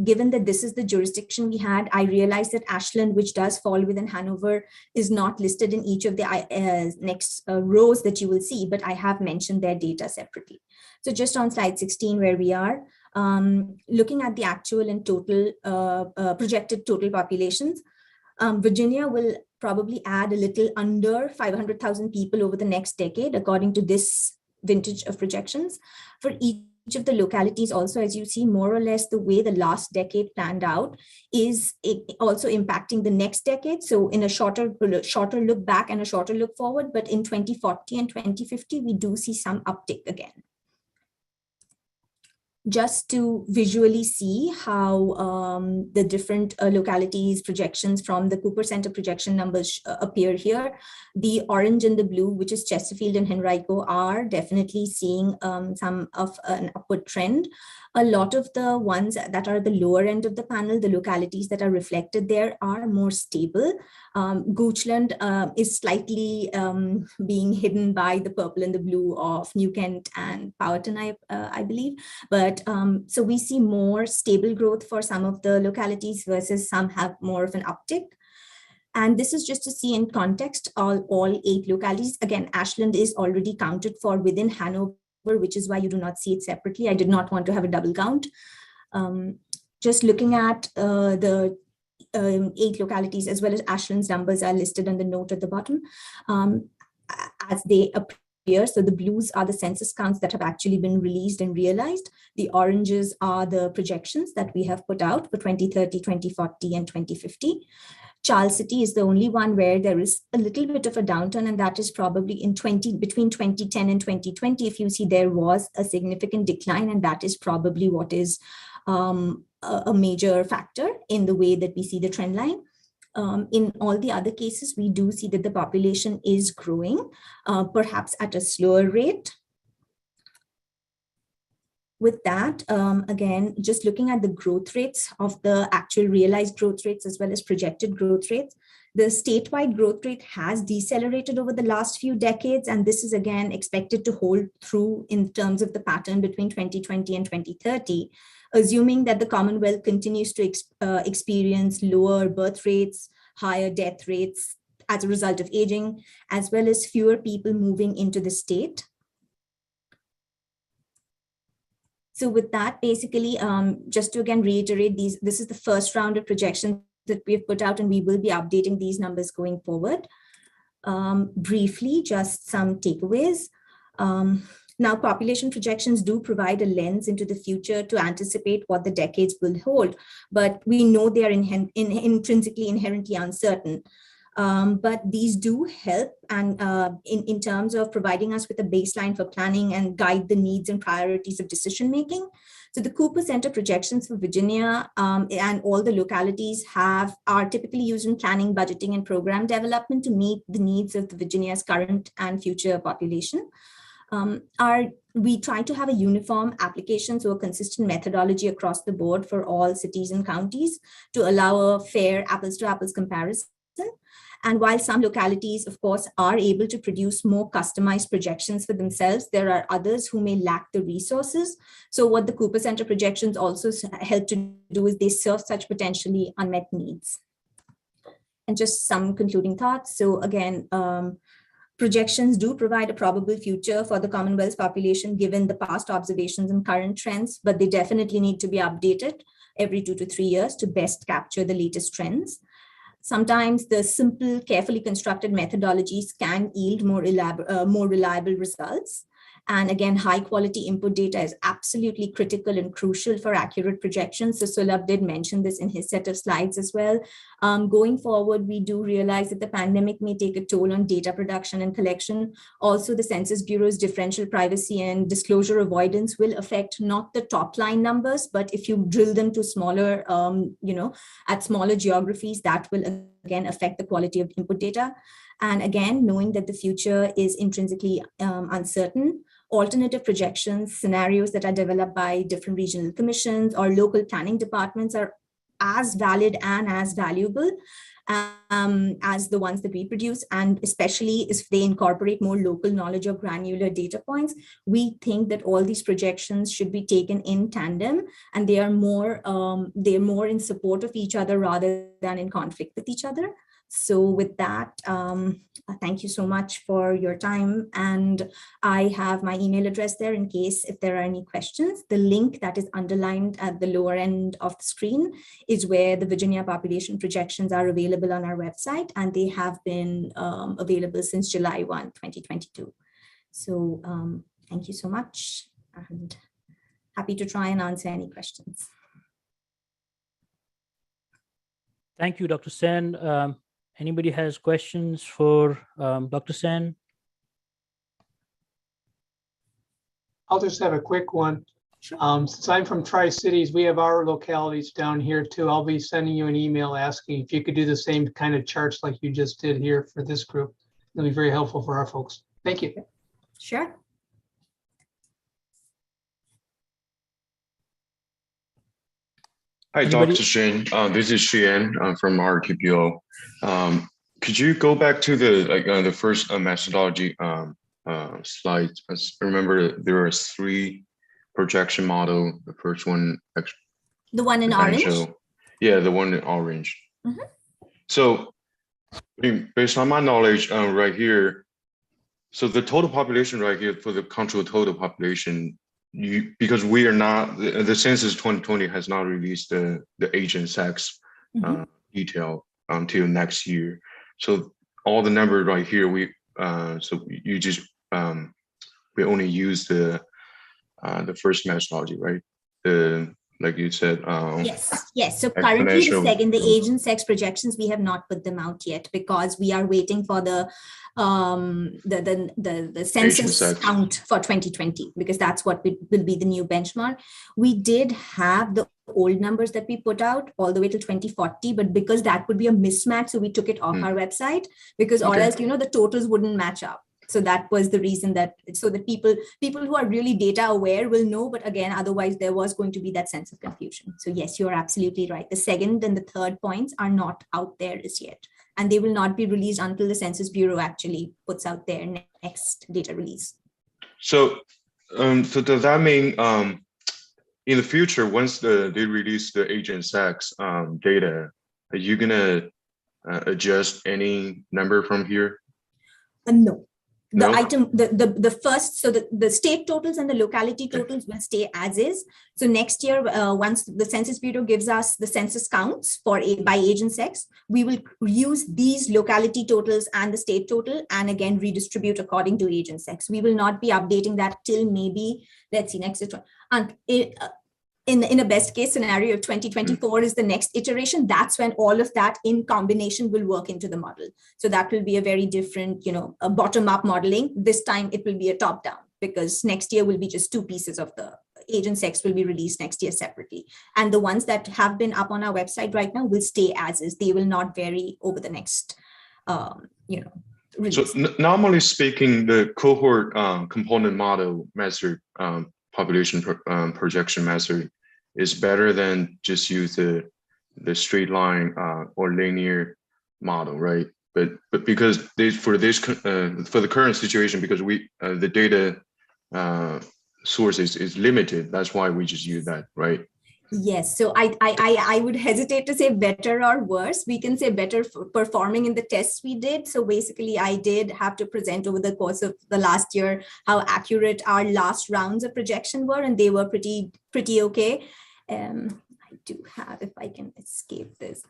given that this is the jurisdiction we had, I realized that Ashland, which does fall within Hanover, is not listed in each of the next rows that you will see, but I have mentioned their data separately. So just on slide 16 where we are, looking at the actual and total projected total populations, Virginia will probably add a little under 500,000 people over the next decade, according to this vintage of projections. For each of the localities also, as you see, more or less the way the last decade planned out is also impacting the next decade. So in a shorter look back and a shorter look forward, but in 2040 and 2050, we do see some uptick again. Just to visually see how the different localities projections from the Cooper Center projection numbers appear here. The orange and the blue, which is Chesterfield and Henrico, are definitely seeing some of an upward trend. A lot of the ones that are the lower end of the panel, the localities that are reflected there, are more stable. Goochland is slightly being hidden by the purple and the blue of New Kent and Powhatan, I believe. But so we see more stable growth for some of the localities versus some have more of an uptick. And this is just to see in context all 8 localities. Again, Ashland is already counted for within Hanover, which is why you do not see it separately. I did not want to have a double count. Just looking at the 8 localities as well as Ashland's numbers are listed on the note at the bottom. As they year. So the blues are the census counts that have actually been released and realized. The oranges are the projections that we have put out for 2030, 2040, and 2050. Charles City is the only one where there is a little bit of a downturn, and that is probably between 2010 and 2020. If you see, there was a significant decline, and that is probably what is a major factor in the way that we see the trend line. In all the other cases, we do see that the population is growing, perhaps at a slower rate. With that, again, just looking at the growth rates of the actual realized growth rates as well as projected growth rates, the statewide growth rate has decelerated over the last few decades, and this is again expected to hold through in terms of the pattern between 2020 and 2030, assuming that the Commonwealth continues to experience lower birth rates, higher death rates as a result of aging, as well as fewer people moving into the state. So with that, basically, just to again reiterate, this is the first round of projections that we've put out, and we will be updating these numbers going forward. Briefly, just some takeaways. Now, population projections do provide a lens into the future to anticipate what the decades will hold, but we know they are intrinsically inherently uncertain. But these do help and in terms of providing us with a baseline for planning and guide the needs and priorities of decision making. So the Cooper Center projections for Virginia and all the localities are typically used in planning, budgeting, and program development to meet the needs of Virginia's current and future population. We try to have a uniform application, so a consistent methodology across the board for all cities and counties to allow a fair apples to apples comparison. And while some localities, of course, are able to produce more customized projections for themselves, there are others who may lack the resources. So what the Cooper Center projections also help to do is they serve such potentially unmet needs. And just some concluding thoughts. So again, projections do provide a probable future for the Commonwealth's population given the past observations and current trends, but they definitely need to be updated every 2 to 3 years to best capture the latest trends. Sometimes the simple, carefully constructed methodologies can yield more reliable results. And again, high quality input data is absolutely critical and crucial for accurate projections. So Sulabh did mention this in his set of slides as well. Going forward, we do realize that the pandemic may take a toll on data production and collection. Also, the Census Bureau's differential privacy and disclosure avoidance will affect not the top line numbers, but if you drill them to smaller, at smaller geographies, that will again affect the quality of input data. And again, knowing that the future is intrinsically uncertain, alternative projections, scenarios that are developed by different regional commissions or local planning departments are as valid and as valuable as the ones that we produce. And especially if they incorporate more local knowledge or granular data points, we think that all these projections should be taken in tandem, and they are more in support of each other rather than in conflict with each other. So with that, thank you so much for your time. And I have my email address there in case if there are any questions. The link that is underlined at the lower end of the screen is where the Virginia population projections are available on our website, and they have been available since July 1, 2022. So thank you so much, and happy to try and answer any questions. Thank you, Dr. Sen. Anybody has questions for Dr. Sen? I'll just have a quick one. Since I'm from Tri-Cities, we have our localities down here too. I'll be sending you an email asking if you could do the same kind of charts like you just did here for this group. It'll be very helpful for our folks. Thank you. Sure. Hi, Dr. Shin. This is Xian from RTPO. Could you go back to the first methodology slide? I remember there were 3 projection model. The first one, the one in orange. Yeah, the one in orange. Mm-hmm. So, based on my knowledge, right here, so the total population right here for the control total population. Because we are not, the census 2020 has not released the age and sex detail until next year. So all the numbers right here, so you just we only use the first methodology, right? The, like you said. Yes. So currently the exponential second, the growth. agent sex projections, we have not put them out yet because we are waiting for the census sex. count for 2020, because that's what will be the new benchmark. We did have the old numbers that we put out all the way till 2040, but because that would be a mismatch, so we took it off our website, because or else, the totals wouldn't match up. So that was the reason that, so that people who are really data aware will know, but again, otherwise there was going to be that sense of confusion. So yes, you're absolutely right. The second and the third points are not out there as yet, and they will not be released until the Census Bureau actually puts out their next data release. So, so does that mean in the future, once they release the agent sex data, are you gonna adjust any number from here? No. The No? item, the first, so the state totals and the locality totals will stay as is. So next year, once the Census Bureau gives us the census counts by agent sex, we will use these locality totals and the state total and again redistribute according to agent sex. We will not be updating that till maybe, let's see, next and in a best case scenario of 2024 is the next iteration. That's when all of that in combination will work into the model. So that will be a very different, a bottom-up modeling. This time it will be a top-down, because next year will be just two pieces of the agent sex will be released next year separately. And the ones that have been up on our website right now will stay as is. They will not vary over the next, release. So normally speaking, the cohort component model method, population projection method, is better than just use the straight line or linear model, right? But because for the current situation, because the data sources is limited, that's why we just use that, right? Yes, so I would hesitate to say better or worse. We can say better for performing in the tests we did. So basically, I did have to present over the course of the last year how accurate our last rounds of projection were, and they were pretty okay. I do have, if I can escape this,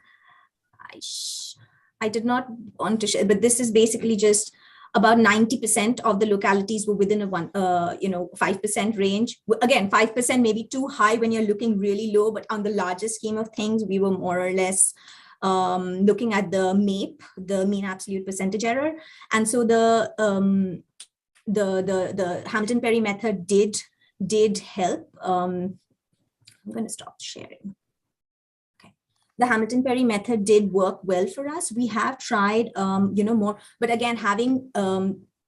I did not want to share, but this is basically just about 90% of the localities were within a 5% range. Again, 5% may be too high when you're looking really low, but on the larger scheme of things, we were more or less looking at the MAPE, the mean absolute percentage error. And so the Hamilton-Perry method did help. I'm going to stop sharing. The Hamilton-Perry method did work well for us. We have tried, more, but again, having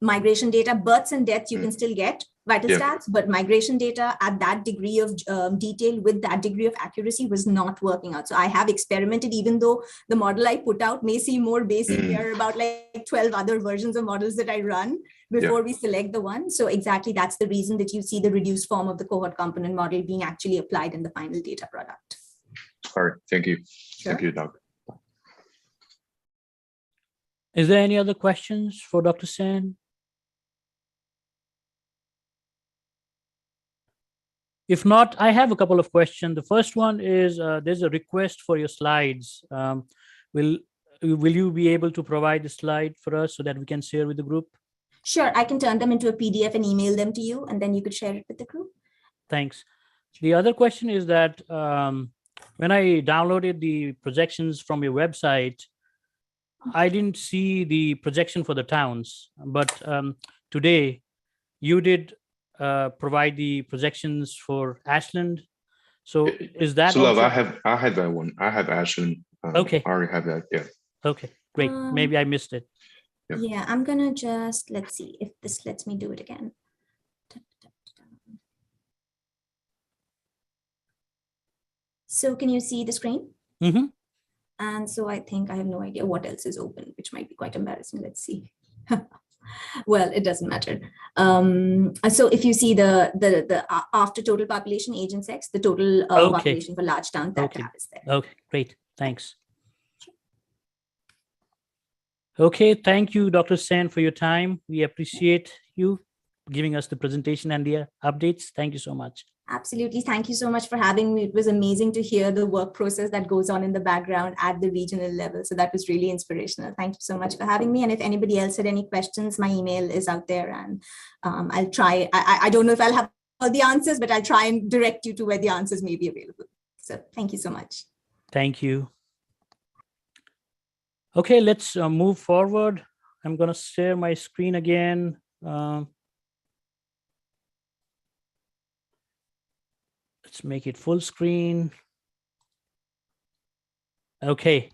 migration data, births and deaths, you can still get vital stats, but migration data at that degree of detail with that degree of accuracy was not working out. So I have experimented, even though the model I put out may seem more basic. There are about like 12 other versions of models that I run before we select the one. So exactly that's the reason that you see the reduced form of the cohort component model being actually applied in the final data product. All right, thank you. Sure. Thank you, Doc. Is there any other questions for Dr. Sen? If not, I have a couple of questions. The first one is there's a request for your slides. Will you be able to provide the slide for us so that we can share with the group? Sure, I can turn them into a PDF and email them to you, and then you could share it with the group. Thanks. The other question is that when I downloaded the projections from your website, I didn't see the projection for the towns, but today you did provide the projections for Ashland. So is that so love, also... I have that one. I have Ashland. Okay. I already have that. Yeah. Okay, great. Maybe I missed it. Yeah, I'm gonna just, let's see if this lets me do it again. So can you see the screen? Mm-hmm. And so I think I have no idea what else is open, which might be quite embarrassing. Let's see. Well, it doesn't matter. So if you see the after total population agent sex, the total population for large town, that tab is there. Okay, great. Thanks. Okay, thank you, Dr. Sen, for your time. We appreciate you giving us the presentation and the updates. Thank you so much. Absolutely. Thank you so much for having me. It was amazing to hear the work process that goes on in the background at the regional level. So that was really inspirational. Thank you so much for having me. And if anybody else had any questions, my email is out there, and I'll try. I don't know if I'll have all the answers, but I'll try and direct you to where the answers may be available. So thank you so much. Thank you. Okay, let's move forward. I'm going to share my screen again. Let's make it full screen. Okay,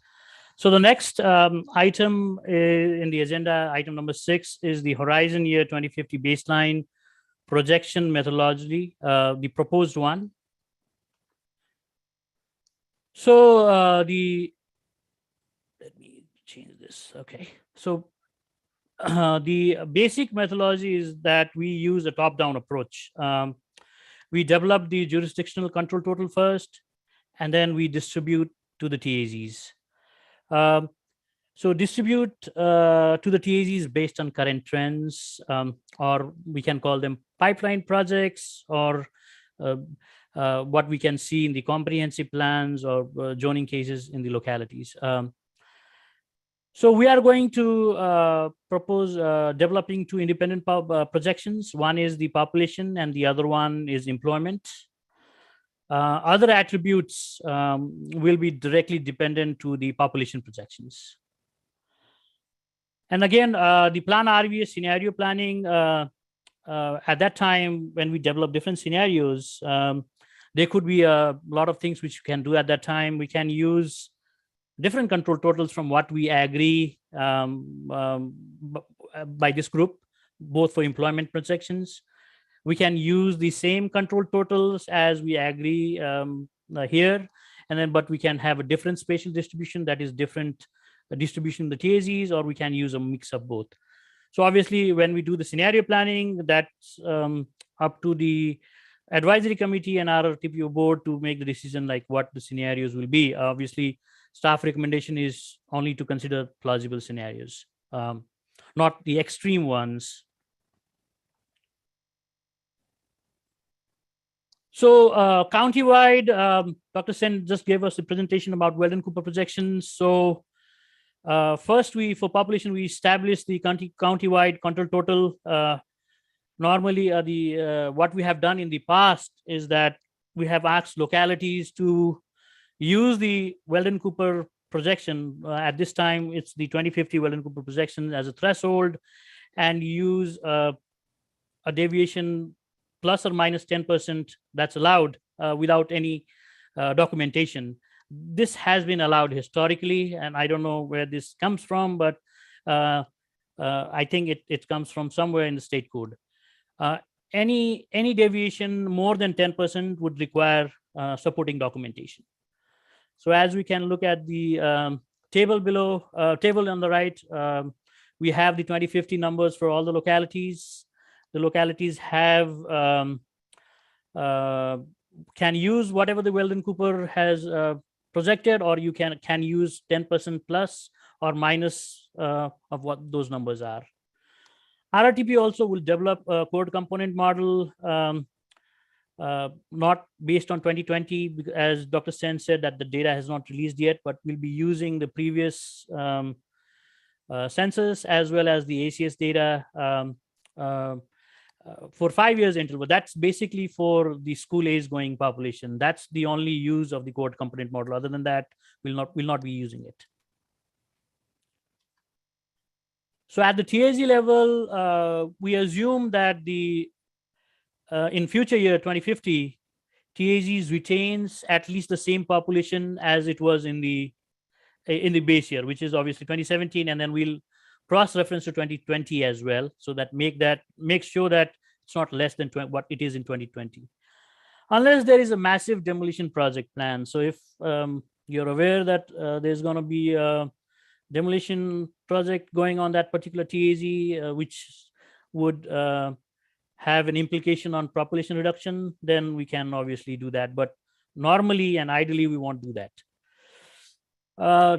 so the next item in the agenda, item number 6, is the Horizon Year 2050 baseline projection methodology, the proposed one. So let me change this. Okay, so the basic methodology is that we use a top-down approach. We develop the jurisdictional control total first, and then we distribute to the TAZs. So distribute to the TAZs based on current trends, or we can call them pipeline projects, or what we can see in the comprehensive plans or zoning cases in the localities. So we are going to propose developing 2 independent projections. One is the population and the other one is employment. Other attributes will be directly dependent to the population projections. And again, the PlanRVA scenario planning, at that time when we develop different scenarios, there could be a lot of things which you can do at that time. We can use different control totals from what we agree by this group, both for employment projections. We can use the same control totals as we agree here, and then but we can have a different spatial distribution that is different distribution in the TAZs, or we can use a mix of both. So obviously, when we do the scenario planning, that's up to the advisory committee and LRTP board to make the decision like what the scenarios will be. Obviously, staff recommendation is only to consider plausible scenarios, not the extreme ones. So countywide, Dr. Sen just gave us a presentation about Weldon-Cooper projections. So first, for population, we established the countywide control total. Normally, what we have done in the past is that we have asked localities to use the Weldon-Cooper projection. At this time, it's the 2050 Weldon-Cooper projection as a threshold, and use a deviation plus or minus 10% that's allowed without any documentation. This has been allowed historically, and I don't know where this comes from, but I think it comes from somewhere in the state code. Any deviation more than 10% would require supporting documentation. So as we can look at the table below, table on the right, we have the 2050 numbers for all the localities. The localities have can use whatever the Weldon-Cooper has projected, or you can use 10% plus or minus of what those numbers are. LRTP also will develop a code component model, not based on 2020, as Dr. Sen said that the data has not released yet, but we'll be using the previous census as well as the ACS data for 5 years interval. That's basically for the school age going population. That's the only use of the code component model. Other than that, we'll not be using it. So at the TAZ level, we assume that the in future year 2050, TAZs retains at least the same population as it was in the base year, which is obviously 2017, and then we'll cross-reference to 2020 as well, so that make sure that it's not less than what it is in 2020, unless there is a massive demolition project plan. So if you're aware that there's going to be a demolition project going on that particular TAZ, which would have an implication on population reduction, then we can obviously do that. But normally and ideally, we won't do that.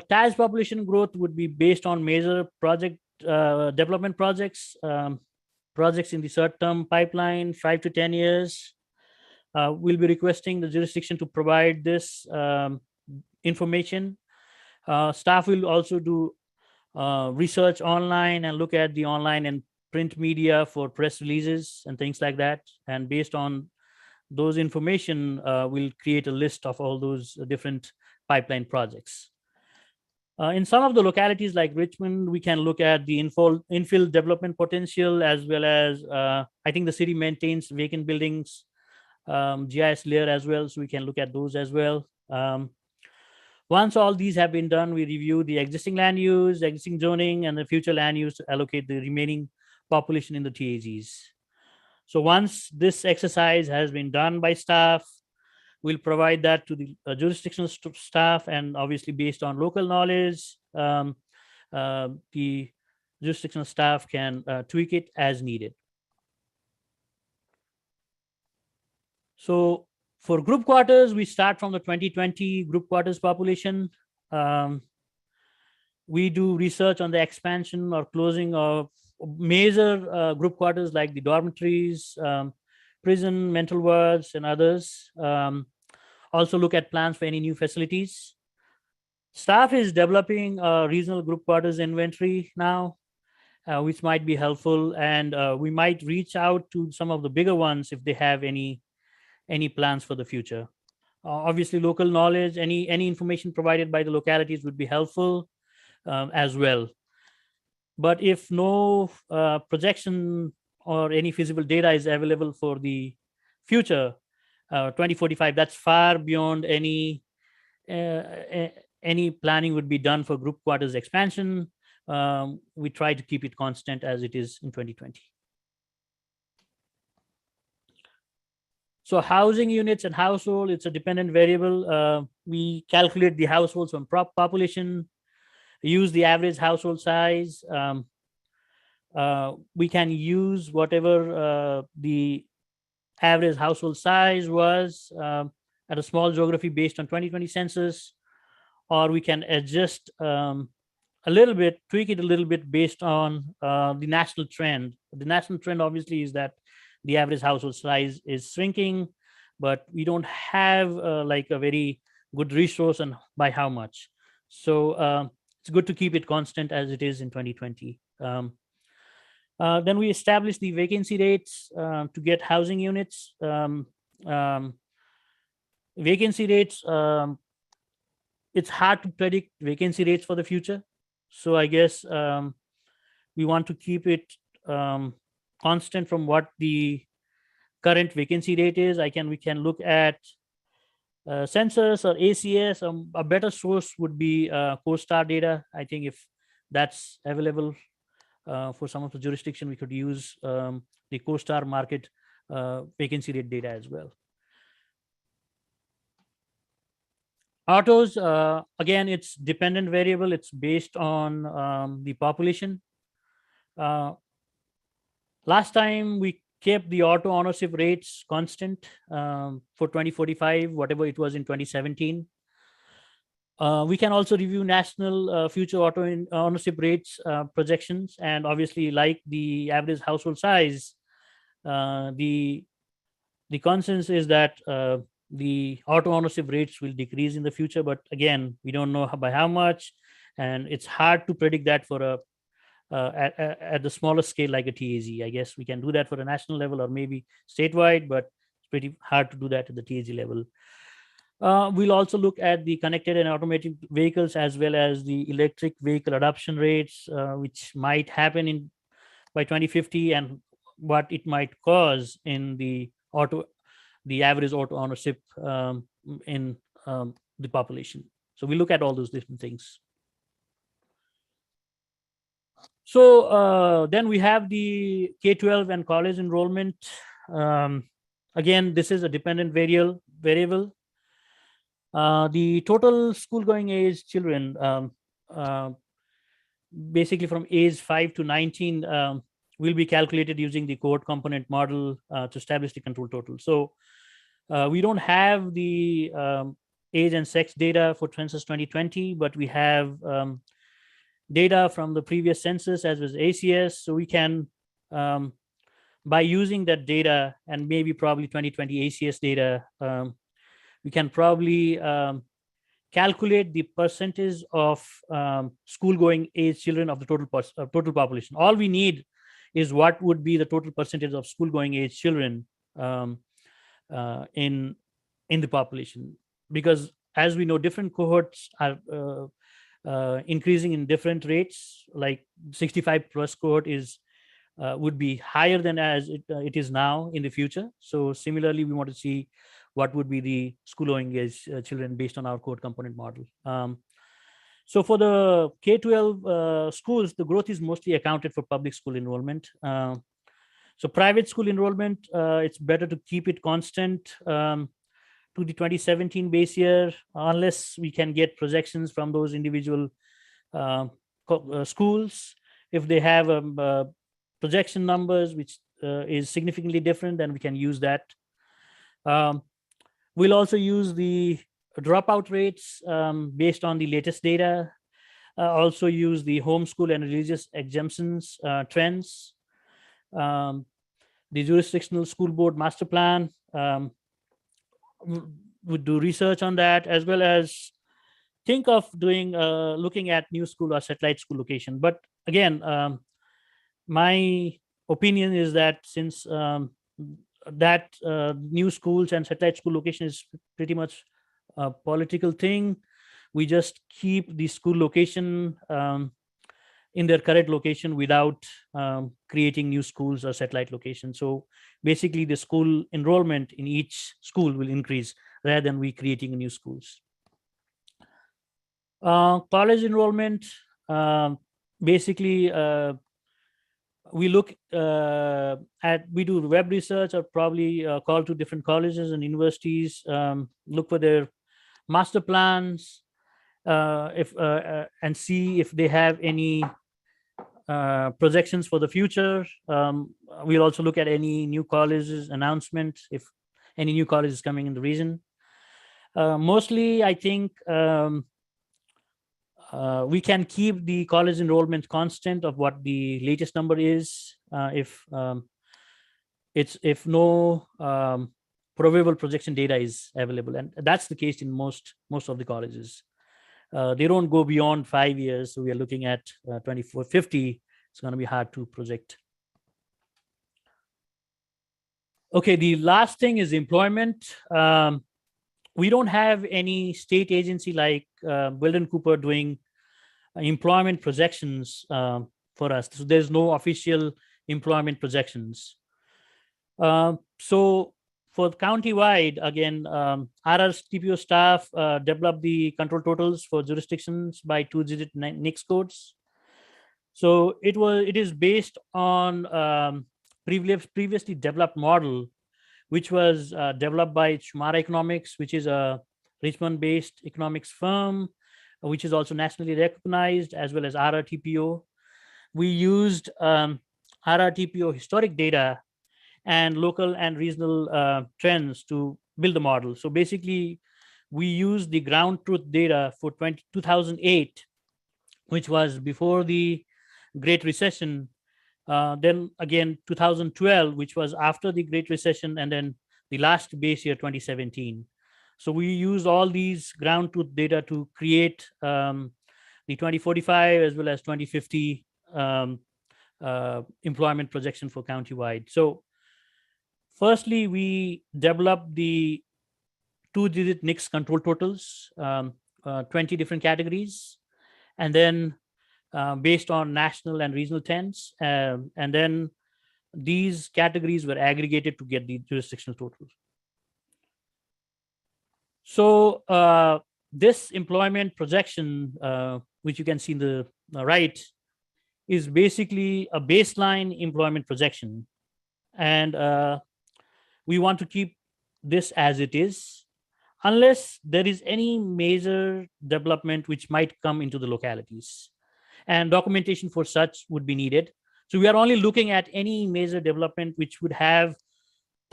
TAZ population growth would be based on major project development projects, projects in the short-term pipeline, 5 to 10 years. we'll be requesting the jurisdiction to provide this information. Staff will also do research online and look at the online and print media for press releases and things like that. And based on those information, we'll create a list of all those different pipeline projects. In some of the localities like Richmond, we can look at the infill development potential, as well as I think the city maintains vacant buildings GIS layer as well, so we can look at those as well. Once all these have been done, we review the existing land use, existing zoning, and the future land use to allocate the remaining population in the TAGs. So once this exercise has been done by staff, we'll provide that to the jurisdictional staff, and obviously based on local knowledge, the jurisdictional staff can tweak it as needed. So for group quarters, we start from the 2020 group quarters population. We do research on the expansion or closing of major group quarters like the dormitories, prison, mental wards, and others. Also look at plans for any new facilities. Staff is developing a regional group quarters inventory now, which might be helpful, and we might reach out to some of the bigger ones if they have any plans for the future. Obviously, local knowledge, any information provided by the localities would be helpful as well. But if no projection or any feasible data is available for the future, 2045, that's far beyond any planning would be done for group quarters expansion. We try to keep it constant as it is in 2020. So housing units and household, it's a dependent variable. We calculate the households from population, use the average household size. We can use whatever the average household size was at a small geography based on 2020 census, or we can adjust a little bit, tweak it a little bit based on the national trend. The national trend obviously is that the average household size is shrinking, but we don't have like a very good resource and by how much. So it's good to keep it constant as it is in 2020. Then we establish the vacancy rates to get housing units. Vacancy rates, it's hard to predict vacancy rates for the future. So I guess we want to keep it constant from what the current vacancy rate is. We can look at census or ACS. A better source would be CoStar data. I think if that's available for some of the jurisdiction, we could use the CoStar market vacancy rate data as well. Autos, again, it's dependent variable. It's based on the population. Last time we kept the auto ownership rates constant for 2045, whatever it was in 2017. We can also review national future auto ownership rates projections, and obviously, like the average household size, the consensus is that the auto ownership rates will decrease in the future, but again, we don't know by how much, and it's hard to predict that for a at the smaller scale like a TAG. I guess we can do that for a national level or maybe statewide, but it's pretty hard to do that at the TAG level. We'll also look at the connected and automated vehicles as well as the electric vehicle adoption rates, which might happen by 2050, and what it might cause in the average auto ownership in the population. So we look at all those different things. So then we have the K-12 and college enrollment. Again, this is a dependent variable. The total school-going age children, basically from age 5 to 19, will be calculated using the cohort component model to establish the control total. So we don't have the age and sex data for census 2020, but we have data from the previous census as was ACS, so we can by using that data and maybe probably 2020 ACS data, we can probably calculate the percentage of school-going age children of the total population. All we need is what would be the total percentage of school-going age children in the population, because as we know, different cohorts are increasing in different rates. Like 65 plus cohort is would be higher than as it is now in the future. So similarly, we want to see what would be the school-going age children based on our cohort component model. So for the K-12 schools, the growth is mostly accounted for public school enrollment. So private school enrollment, it's better to keep it constant to the 2017 base year, unless we can get projections from those individual schools. If they have projection numbers, which is significantly different, then we can use that. We'll also use the dropout rates based on the latest data. Also use the homeschool and religious exemptions trends. The jurisdictional school board master plan, would do research on that, as well as think of doing looking at new school or satellite school location. But again, my opinion is that since that new schools and satellite school location is pretty much a political thing, we just keep the school location in their current location without creating new schools or satellite locations. So basically the school enrollment in each school will increase rather than we creating new schools. College enrollment, basically we look we do web research, or probably call to different colleges and universities, look for their master plans, and see if they have any projections for the future. We'll also look at any new colleges announcement, if any new college is coming in the region. Mostly, I think we can keep the college enrollment constant of what the latest number is if no probable projection data is available, and that's the case in most of the colleges. They don't go beyond 5 years, so we are looking at 2450. It's going to be hard to project. Okay, the last thing is employment. We don't have any state agency like Weldon Cooper doing employment projections for us. So there's no official employment projections. So for countywide, again, RRTPO staff develop the control totals for jurisdictions by 2-digit NICS codes. So it is based on previously developed model, which was developed by Shumara Economics, which is a Richmond-based economics firm, which is also nationally recognized, as well as RRTPO. We used RRTPO historic data and local and regional trends to build the model. So basically, we used the ground truth data for 2008, which was before the Great Recession. Then again, 2012, which was after the Great Recession, and then the last base year, 2017. So we used all these ground truth data to create the 2045 as well as 2050 employment projection for countywide. So firstly, we developed the 2-digit NICS control totals, 20 different categories, and then based on national and regional trends, and then these categories were aggregated to get the jurisdictional total. So this employment projection, which you can see in the right, is basically a baseline employment projection. And we want to keep this as it is, unless there is any major development which might come into the localities. And documentation for such would be needed. So we are only looking at any major development which would have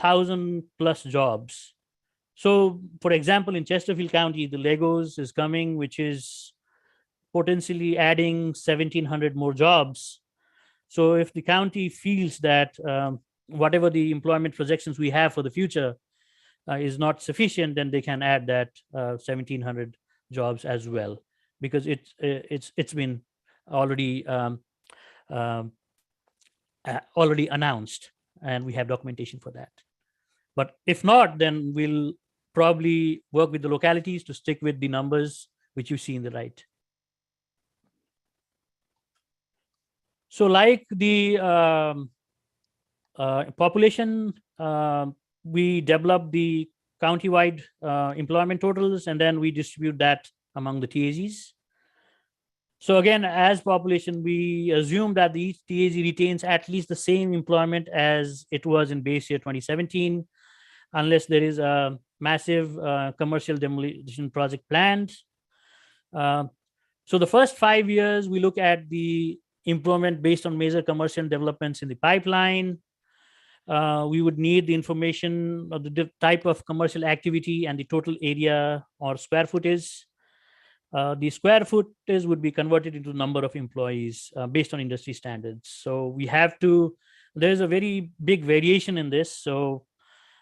1,000+ jobs. So for example, in Chesterfield County, the Legos is coming, which is potentially adding 1,700 more jobs. So if the county feels that whatever the employment projections we have for the future is not sufficient, then they can add that 1,700 jobs as well, because it's been already already announced, and we have documentation for that. But if not, then we'll probably work with the localities to stick with the numbers which you see in the right. So like the population, we develop the countywide employment totals, and then we distribute that among the TAZs. So again, as population, we assume that each TAZ retains at least the same employment as it was in base year 2017, unless there is a massive commercial demolition project planned. So the first 5 years, we look at the employment based on major commercial developments in the pipeline. We would need the information of the type of commercial activity and the total area or square footage. The square footage would be converted into number of employees based on industry standards. So we have to, there's a very big variation in this. So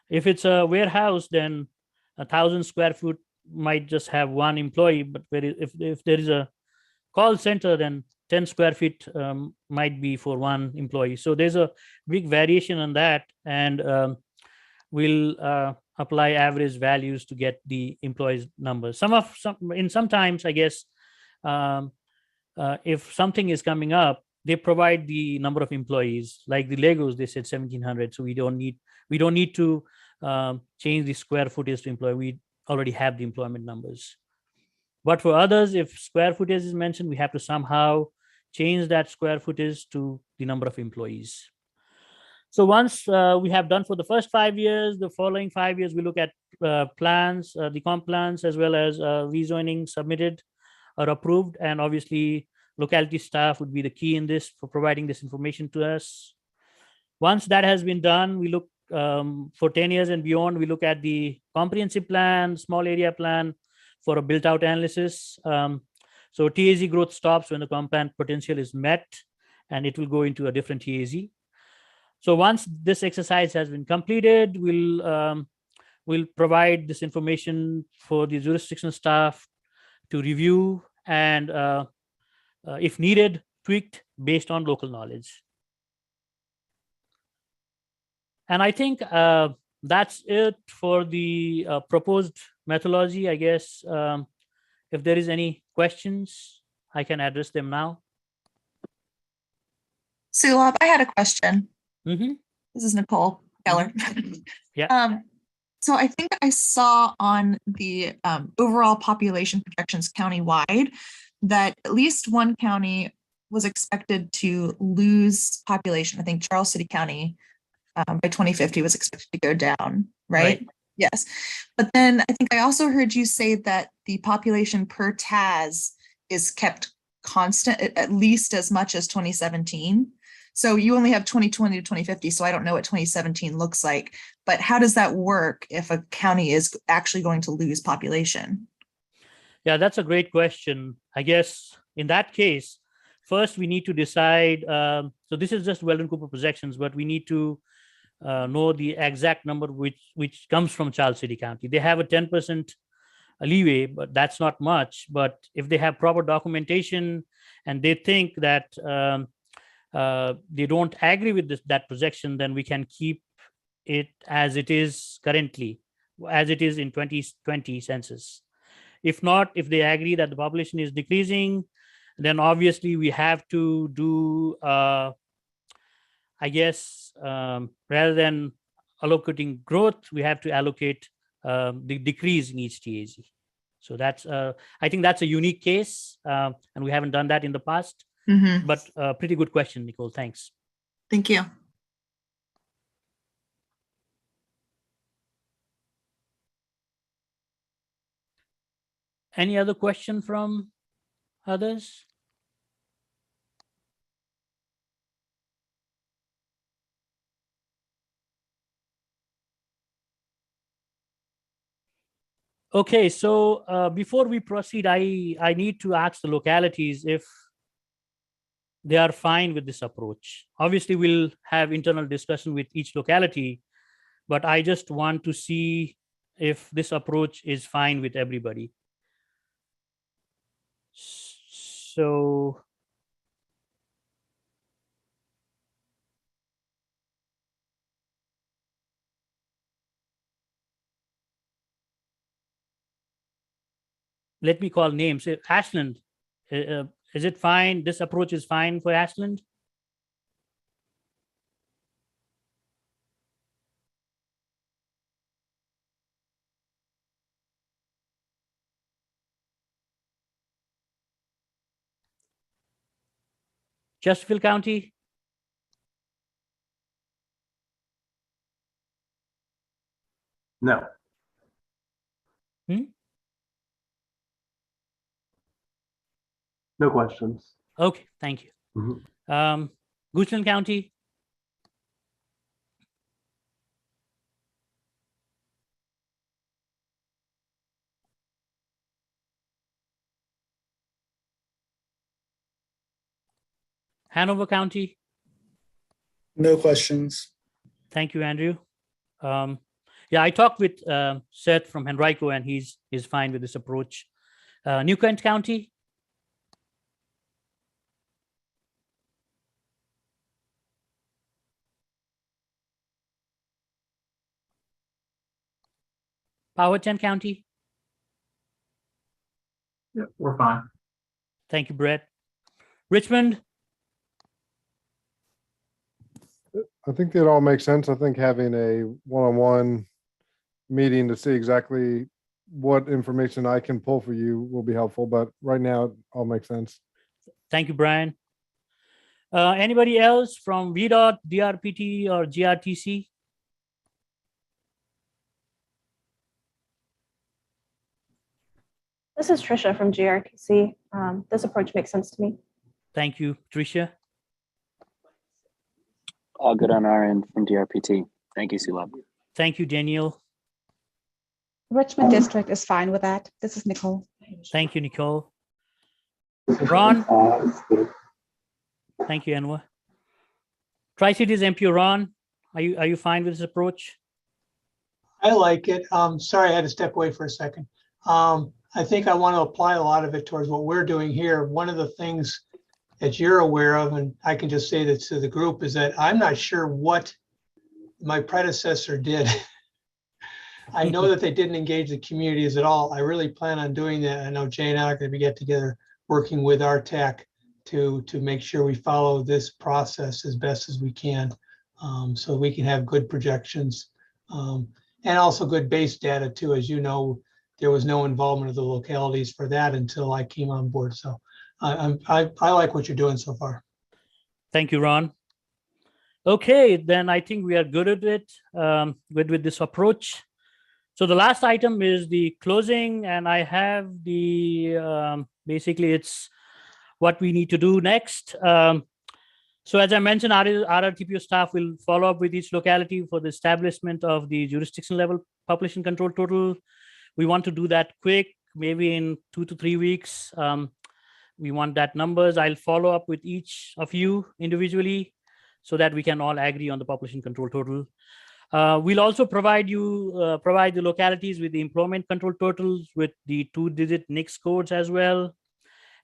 if it's a warehouse, then 1,000 square foot might just have one employee, but if there is a call center, then 10 square feet might be for one employee. So there's a big variation on that, and we'll apply average values to get the employees numbers. Sometimes, I guess, if something is coming up, they provide the number of employees. Like the Legos, they said 1,700. So we don't need to change the square footage to employee. We already have the employment numbers. But for others, if square footage is mentioned, we have to somehow change that square footage to the number of employees. So once we have done for the first 5 years, the following 5 years, we look at plans, the comp plans, as well as rezoning submitted or approved. And obviously, locality staff would be the key in this for providing this information to us. Once that has been done, we look for 10 years and beyond, we look at the comprehensive plan, small area plan for a built out analysis. So TAZ growth stops when the comp plan potential is met, and it will go into a different TAZ. So once this exercise has been completed, we'll provide this information for the jurisdictional staff to review and, if needed, tweaked based on local knowledge. And I think that's it for the proposed methodology. I guess if there is any questions, I can address them now. Sulab, I had a question. Mm-hmm. This is Nicole Keller. Yeah. So I think I saw on the overall population projections countywide that at least one county was expected to lose population. I think Charles City County by 2050 was expected to go down, right? Yes. But then I think I also heard you say that the population per TAZ is kept constant, at least as much as 2017. So you only have 2020 to 2050. So I don't know what 2017 looks like, but how does that work if a county is actually going to lose population? Yeah, that's a great question. I guess in that case, first we need to decide. So this is just Weldon Cooper projections, but we need to know the exact number which comes from Charles City County. They have a 10% leeway, but that's not much. But if they have proper documentation and they think that they don't agree with that projection, then we can keep it as it is currently, as it is in 2020 census. If not, if they agree that the population is decreasing, then obviously we have to do, I guess, rather than allocating growth, we have to allocate the decrease in each TAZ. So that's, I think that's a unique case, and we haven't done that in the past. Mm-hmm. But pretty good question, Nicole. Thanks. Thank you. Any other question from others? Okay, so before we proceed, I need to ask the localities if they are fine with this approach. Obviously, we'll have internal discussion with each locality, but I just want to see if this approach is fine with everybody. So let me call names. Ashland, is it fine? This approach is fine for Ashland? Chesterfield County? No. No questions. Okay, thank you. Goochland County? Hanover County? No questions. Thank you, Andrew. Yeah, I talked with Seth from Henrico, and he's fine with this approach. New Kent County? Powhatan County? Yeah, we're fine. Thank you, Brett. Richmond? I think it all makes sense. I think having a one-on-one meeting to see exactly what information I can pull for you will be helpful, but right now it all makes sense. Thank you, Brian. Anybody else from VDOT, DRPT, or GRTC? This is Trisha from GRTC. This approach makes sense to me. Thank you, Tricia. All good on our end from DRPT. Thank you, Sulab. Thank you, Daniel. Richmond District is fine with that. This is Nicole. Thank you, Nicole. Ron? Thank you, Anwar. Tri-Cities MP Ron, are you fine with this approach? I like it. Sorry, I had to step away for a second. I think I want to apply a lot of it towards what we're doing here. One of the things that you're aware of, and I can just say that to the group, is that I'm not sure what my predecessor did. I know that they didn't engage the communities at all. I really plan on doing that. I know Jay and I are going to get together working with our tech to make sure we follow this process as best as we can, so we can have good projections, and also good base data too. As you know, there was no involvement of the localities for that until I came on board. So I like what you're doing so far. Thank you, Ron. Okay, then I think we are good at it with this approach. So the last item is the closing, and I have the basically it's what we need to do next. So as I mentioned, RRTPO staff will follow up with each locality for the establishment of the jurisdiction level population control total. We want to do that quick, maybe in 2 to 3 weeks. We want that numbers. I'll follow up with each of you individually so that we can all agree on the population control total. We'll also provide the localities with the employment control totals with the 2-digit NICS codes as well,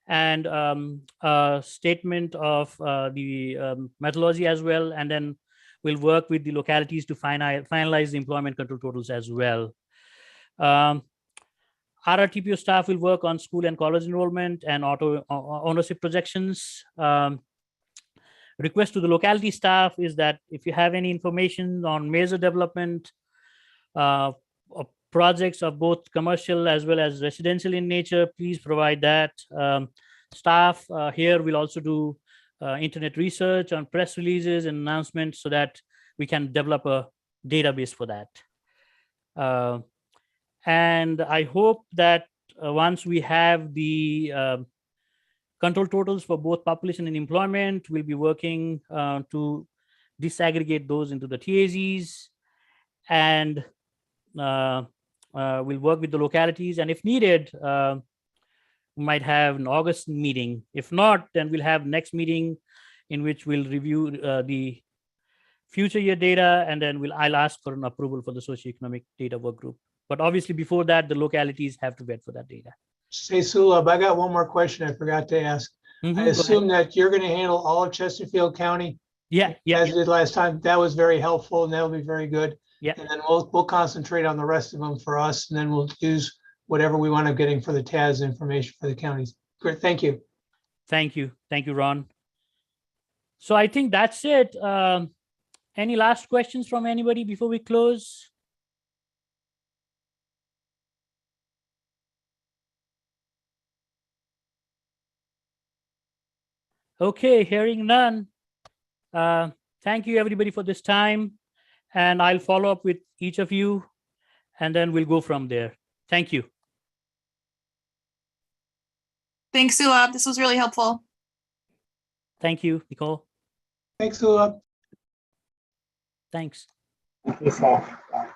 and a statement of the methodology as well. And then we'll work with the localities to finalize the employment control totals as well. RRTPO staff will work on school and college enrollment and auto ownership projections. Request to the locality staff is that if you have any information on major development projects of both commercial as well as residential in nature, please provide that. Staff here will also do internet research on press releases and announcements so that we can develop a database for that. And I hope that once we have the control totals for both population and employment, we'll be working to disaggregate those into the TAZs, and we'll work with the localities. And if needed, we might have an August meeting. If not, then we'll have next meeting in which we'll review the future year data, and then I'll ask for an approval for the socioeconomic data work group. But obviously before that, the localities have to wait for that data. Say, Sulab, I got one more question I forgot to ask. Mhm, I go assume ahead. that you're going to handle all of Chesterfield County Yeah, as you did last time. That was very helpful and that'll be very good. Yeah. And then we'll concentrate on the rest of them for us, and then we'll use whatever we want to getting for the TAS information for the counties. Great, thank you. Thank you, Ron. So I think that's it. Any last questions from anybody before we close? Okay, hearing none. Thank you everybody for this time, and I'll follow up with each of you, and then we'll go from there. Thank you. Thanks, Sulab. This was really helpful. Thank you, Nicole. Thanks, Sulab. Thanks. Thank you, Sal. Bye.